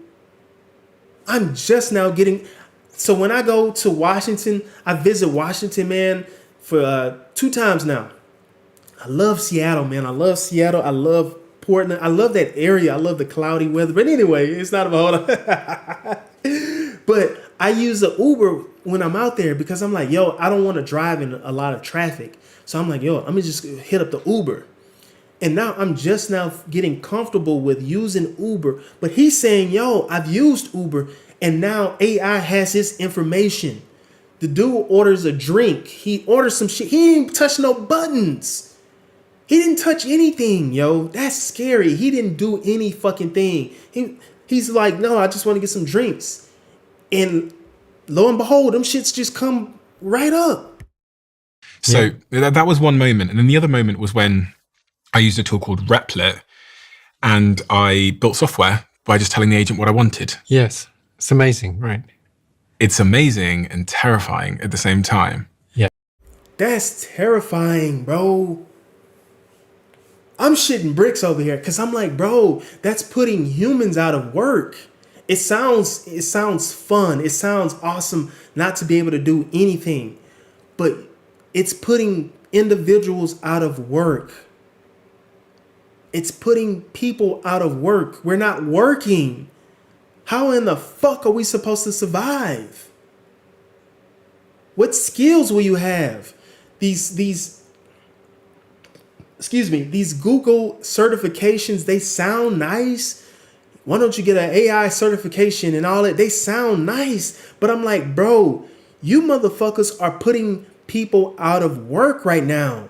I'm just now getting. So when I go to Washington, I visit Washington, man, for 2 times now. I love Seattle, man. I love Seattle. I love Portland. I love that area. I love the cloudy weather. But anyway, it's not about But I use the Uber when I'm out there because I'm like, yo, I don't want to drive in a lot of traffic. So I'm like, yo, I'm going to just hit up the Uber. And now I'm just now getting comfortable with using Uber. But he's saying, yo, I've used Uber and now AI has his information. The dude orders a drink. He orders some shit. He didn't touch no buttons. He didn't touch anything, yo. That's scary. He didn't do any fucking thing. He's like, no, I just want to get some drinks. And lo and behold, them shits just come right up. So that was one moment. And then the other moment was when I used a tool called Replit, and I built software by just telling the agent what I wanted. Yes. It's amazing, right? It's amazing and terrifying at the same time. Yeah. That's terrifying, bro. I'm shitting bricks over here because I'm like, bro, that's putting humans out of work. It sounds fun. It sounds awesome not to be able to do anything, but it's putting individuals out of work. It's putting people out of work. We're not working. How in the fuck are we supposed to survive? What skills will you have? These Google certifications, they sound nice. Why don't you get an AI certification and all that? They sound nice, but I'm like, bro, you motherfuckers are putting people out of work right now.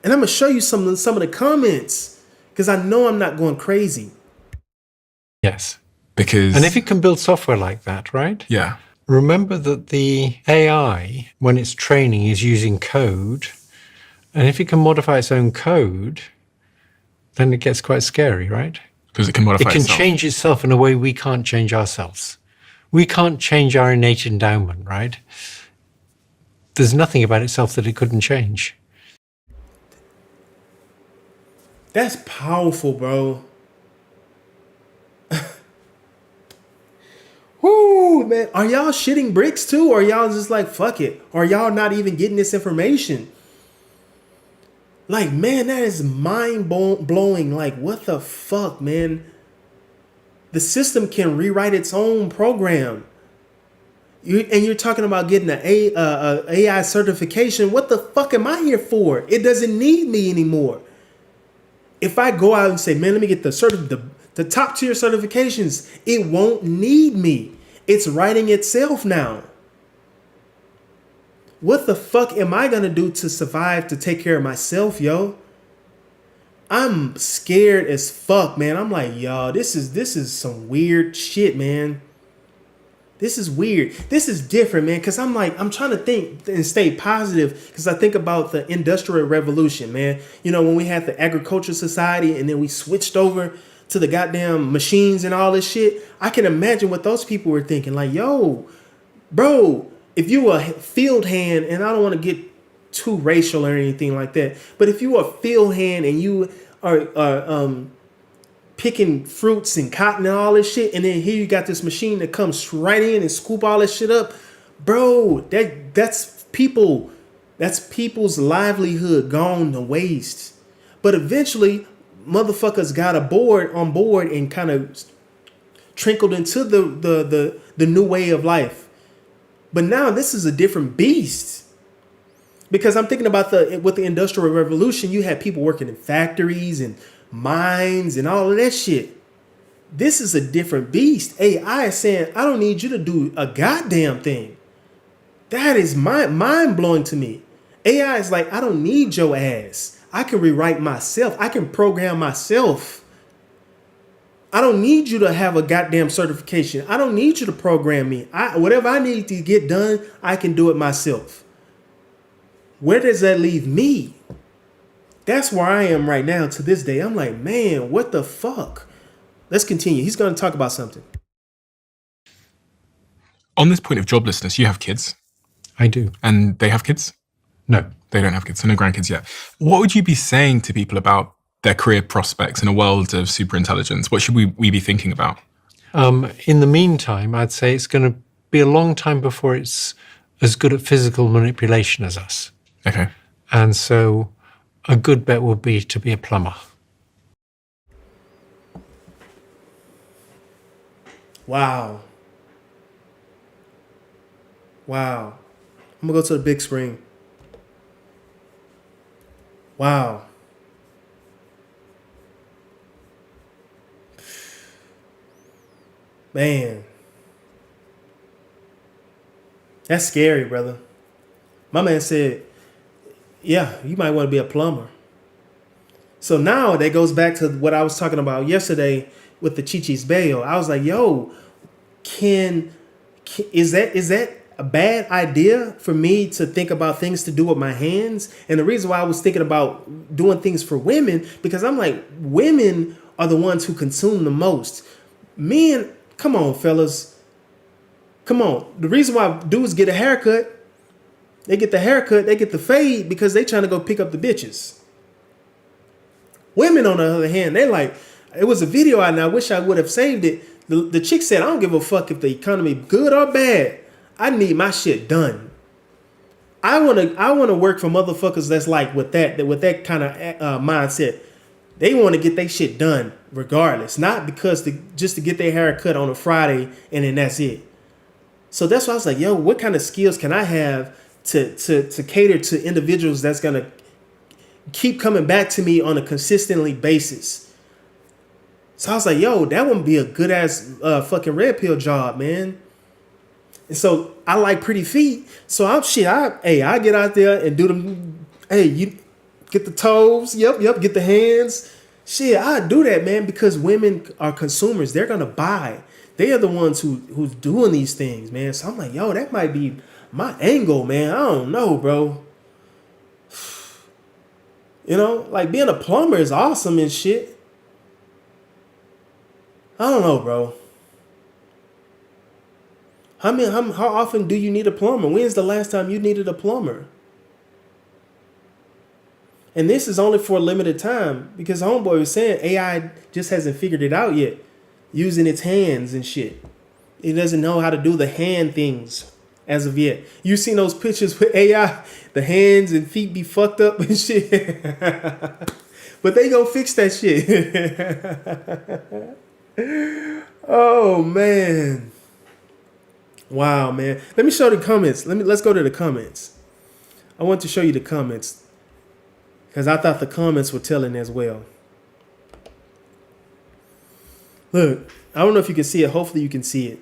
And I'm gonna show you some of the comments because I know I'm not going crazy. Yes. Because, And if it can build software like that, right? yeah, Remember that the AI, when it's training, is using code. And if it can modify its own code, then it gets quite scary, right? because it can modify It can itself. change itself in a way we can't change ourselves. We can't change our innate endowment, right? There's nothing about itself that it couldn't change. That's powerful, bro. Whoo, man. Are y'all shitting bricks too? Or are y'all just like, fuck it? Or are y'all not even getting this information? Like, man, that is mind blowing. Like, what the fuck, man? The system can rewrite its own program. You're talking about getting an AI certification. What the fuck am I here for? It doesn't need me anymore. If I go out and say, man, let me get the top tier certifications, it won't need me. It's writing itself now. What the fuck am I gonna do to survive, to take care of myself, yo? I'm scared as fuck, man. I'm like, yo, this is some weird shit, man. This is weird. This is different, man. Cause I'm trying to think and stay positive. Cause I think about the Industrial Revolution, man. You know, when we had the agricultural society and then we switched over to the goddamn machines and all this shit. I can imagine what those people were thinking. Like, yo, bro, if you were a field hand, and I don't want to get too racial or anything like that, but if you were a field hand and you are picking fruits and cotton and all this shit, and then here you got this machine that comes right in and scoop all this shit up, bro, that's people's livelihood gone to waste. But eventually, motherfuckers got on board and kind of trickled into the new way of life. But now this is a different beast. Because I'm thinking about with the Industrial Revolution, you had people working in factories and mines and all of that shit. This is a different beast. AI is saying, I don't need you to do a goddamn thing. That is mind blowing to me. AI is like, I don't need your ass. I can rewrite myself. I can program myself. I don't need you to have a goddamn certification. I don't need you to program me. Whatever I need to get done, I can do it myself. Where does that leave me? That's where I am right now to this day. I'm like, man, what the fuck? Let's continue. He's going to talk about something. On this point of joblessness, you have kids. I do. And they have kids? No. They don't have kids, so no grandkids yet. What would you be saying to people about their career prospects in a world of superintelligence? What should we be thinking about? In the meantime, I'd say it's going to be a long time before it's as good at physical manipulation as us. Okay. And so a good bet would be to be a plumber. Wow. Wow. I'm going to go to the big screen. Wow. Man. That's scary, brother. My man said, yeah, you might want to be a plumber. So now that goes back to what I was talking about yesterday with the Chi-Chi's bail. I was like, yo, is that a bad idea for me to think about things to do with my hands. And the reason why I was thinking about doing things for women, because I'm like, women are the ones who consume the most. Men, come on, fellas. Come on. The reason why dudes get a haircut, they get the haircut, they get the fade because they trying to go pick up the bitches. Women, on the other hand, they like, it was a video out and I wish I would have saved it. The chick said, I don't give a fuck if the economy good or bad. I need my shit done. I wanna work for motherfuckers that's like with that kind of mindset. They want to get their shit done regardless, not because just to get their hair cut on a Friday and then that's it. So that's why I was like, yo, what kind of skills can I have to cater to individuals that's gonna keep coming back to me on a consistently basis? So I was like, yo, that wouldn't be a good ass fucking red pill job, man. And so I like pretty feet. So I get out there and do them. Hey, you get the toes. Yep. Get the hands. Shit, I do that, man, because women are consumers. They're gonna buy. They are the ones who's doing these things, man. So I'm like, yo, that might be my angle, man. I don't know, bro. You know, like being a plumber is awesome and shit. I don't know, bro. How often do you need a plumber? When's the last time you needed a plumber? And this is only for a limited time because homeboy was saying AI just hasn't figured it out yet, using its hands and shit. It doesn't know how to do the hand things as of yet. You seen those pictures with AI, the hands and feet be fucked up and shit. But they gonna fix that shit. Oh man. Wow, man. Let me show the comments. Let's go to the comments. I want to show you the comments because I thought the comments were telling as well. Look, I don't know if you can see it. Hopefully you can see it.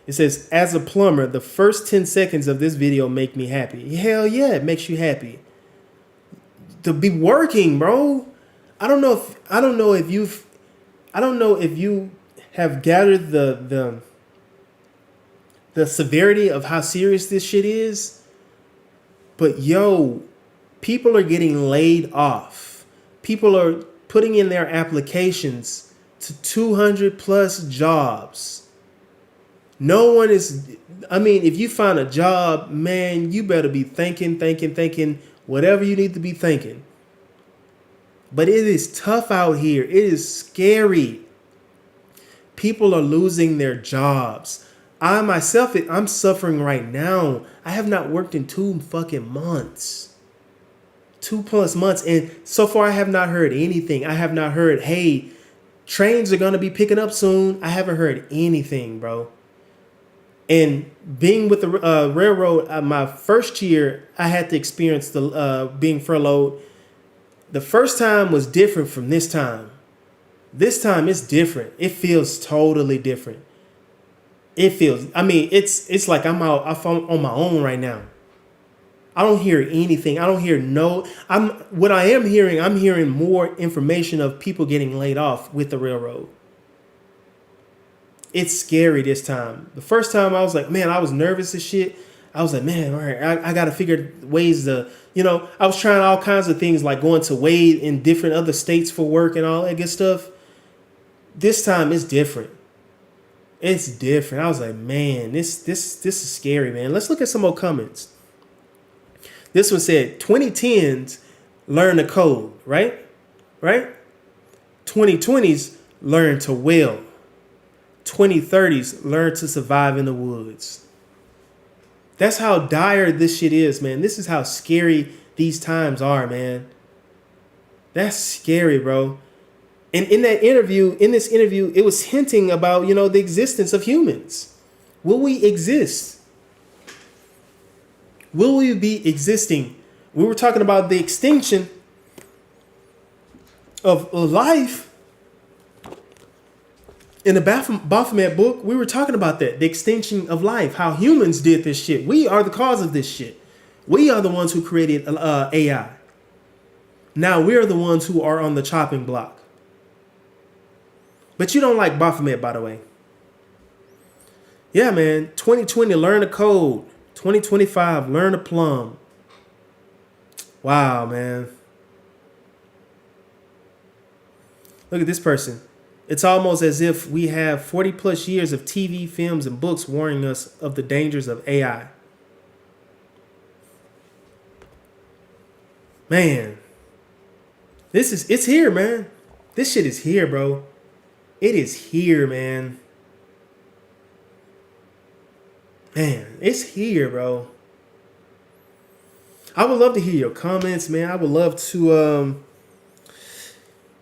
It says, as a plumber, the first 10 seconds of this video make me happy. Hell yeah, it makes you happy. To be working, bro. I don't know if you have gathered the severity of how serious this shit is. But yo, people are getting laid off. People are putting in their applications to 200 plus jobs. No one is, if you find a job, man, you better be thinking whatever you need to be thinking. But it is tough out here. It is scary. People are losing their jobs. I'm suffering right now. I have not worked in 2 fucking months. 2+ months. And so far I have not heard anything. I have not heard, hey, trains are going to be picking up soon. I haven't heard anything, bro. And being with the railroad, my first year, I had to experience the being furloughed. The first time was different from this time. This time it's different. It feels totally different. It's like I'm on my own right now. I don't hear anything. I'm hearing more information of people getting laid off with the railroad. It's scary this time. The first time I was like, man, I was nervous as shit. I was like, man, all right, I got to figure ways to, I was trying all kinds of things like going to Wade in different other states for work and all that good stuff. This time it's different. It's different. I was like, man, this is scary, man. Let's look at some more comments. This one said 2010s learn to code, right? 2020s learn to weld. 2030s learn to survive in the woods. That's how dire this shit is, man. This is how scary these times are, man. That's scary, bro. And in this interview, it was hinting about, the existence of humans. Will we exist? Will we be existing? We were talking about the extinction of life. In the Baphomet book, we were talking about that, the extinction of life, how humans did this shit. We are the cause of this shit. We are the ones who created AI. Now we are the ones who are on the chopping block. But you don't like Baphomet, by the way. Yeah, man. 2020, learn the code. 2025, learn to plumb. Wow, man. Look at this person. It's almost as if we have 40 plus years of TV, films, and books warning us of the dangers of AI. Man, it's here, man. This shit is here, bro. It is here, man. Man, it's here, bro. I would love to hear your comments, man. I would love to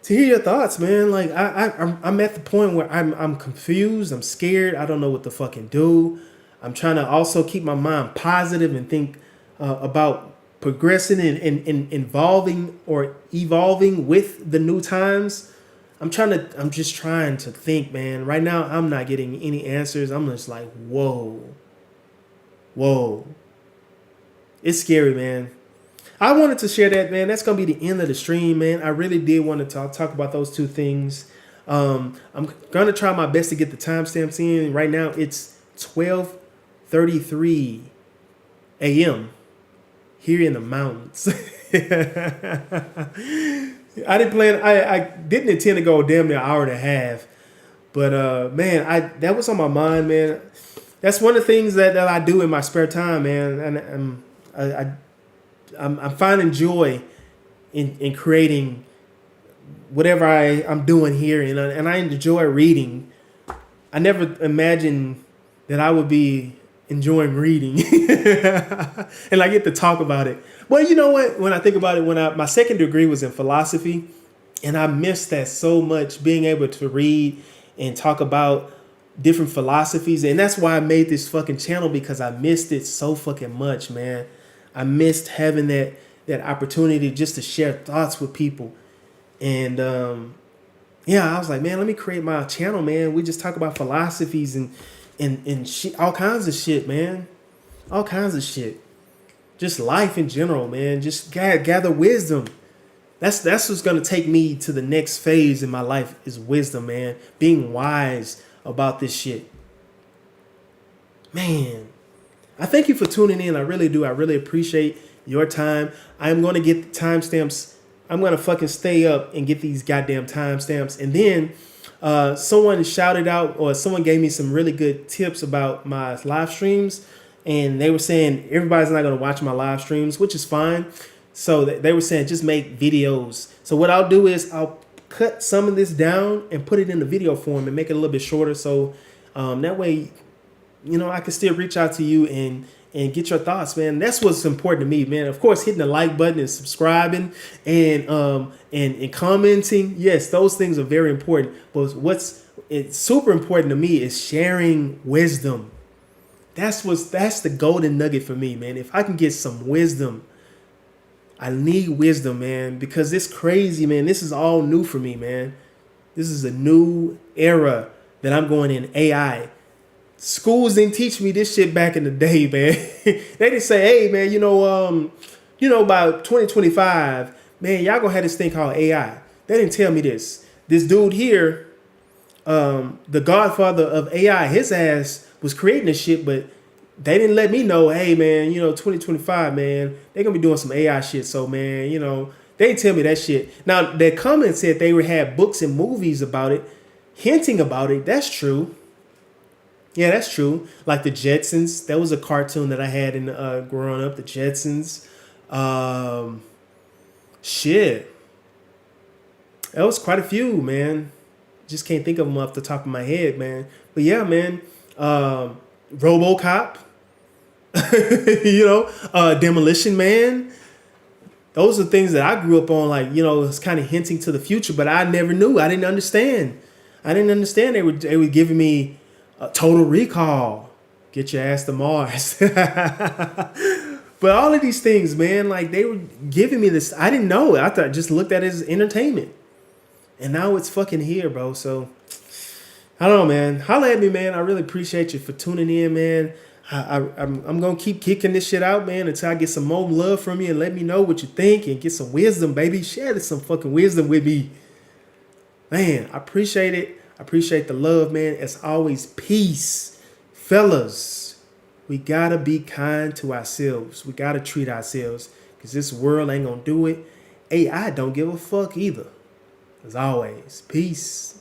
hear your thoughts, man. Like I'm at the point where I'm confused. I'm scared. I don't know what to fucking do. I'm trying to also keep my mind positive and think about progressing and evolving with the new times. I'm just trying to think, man. Right now, I'm not getting any answers. I'm just like, whoa. It's scary, man. I wanted to share that, man. That's going to be the end of the stream, man. I really did want to talk about those two things. I'm going to try my best to get the timestamps in. Right now, it's 12:33 a.m. here in the mountains. I didn't intend to go damn near an hour and a half. But, man, that was on my mind, man. That's one of the things that I do in my spare time, man. And I'm finding joy in creating whatever I'm doing here, and I enjoy reading. I never imagined that I would be enjoying reading, and I get to talk about it. Well, you know what? When I think about it, my second degree was in philosophy, and I missed that so much, being able to read and talk about different philosophies, and that's why I made this fucking channel, because I missed it so fucking much, man. I missed having that opportunity just to share thoughts with people. And I was like, man, let me create my channel, man. We just talk about philosophies and shit, all kinds of shit, man. All kinds of shit. Just life in general, man. Just gather wisdom. That's what's gonna take me to the next phase in my life, is wisdom, man. Being wise about this shit. Man, I thank you for tuning in. I really do. I really appreciate your time. I'm going to get the timestamps. I'm going to fucking stay up and get these goddamn timestamps. And then someone shouted out, or someone gave me some really good tips about my live streams. And they were saying everybody's not going to watch my live streams, which is fine. So they were saying just make videos. So what I'll do is I'll cut some of this down and put it in the video form and make it a little bit shorter. So that way, I can still reach out to you and get your thoughts, man. That's what's important to me, man. Of course, hitting the like button and subscribing and commenting. Yes, those things are very important. But it's super important to me is sharing wisdom. That's the golden nugget for me, man. If I can get some wisdom, I need wisdom, man, because it's crazy, man. This is all new for me, man. This is a new era that I'm going in, AI. Schools didn't teach me this shit back in the day, man. They didn't say, hey, man, by 2025, man, y'all gonna have this thing called AI. They didn't tell me this. This dude here, the godfather of AI, his ass was creating this shit, but they didn't let me know, hey, man, 2025, man, they're gonna be doing some AI shit. So, man, they didn't tell me that shit. Now, their comment said they had books and movies about it, hinting about it. That's true. Yeah, that's true. Like the Jetsons. That was a cartoon that I had in growing up. The Jetsons. Shit. That was quite a few, man. Just can't think of them off the top of my head, man. But yeah, man. RoboCop. Demolition Man. Those are things that I grew up on. Like, it's kind of hinting to the future, but I never knew. I didn't understand. They were giving me Total Recall, get your ass to Mars. But all of these things, man, like they were giving me this. I didn't know. I just looked at it as entertainment. And now it's fucking here, bro. So I don't know, man. Holla at me, man. I really appreciate you for tuning in, man. I'm going to keep kicking this shit out, man, until I get some more love from you and let me know what you think and get some wisdom, baby. Share some fucking wisdom with me. Man, I appreciate it. I appreciate the love, man. As always, peace. Fellas, We gotta be kind to ourselves. We gotta treat ourselves, because this world ain't gonna do it. AI don't give a fuck either. As always, peace.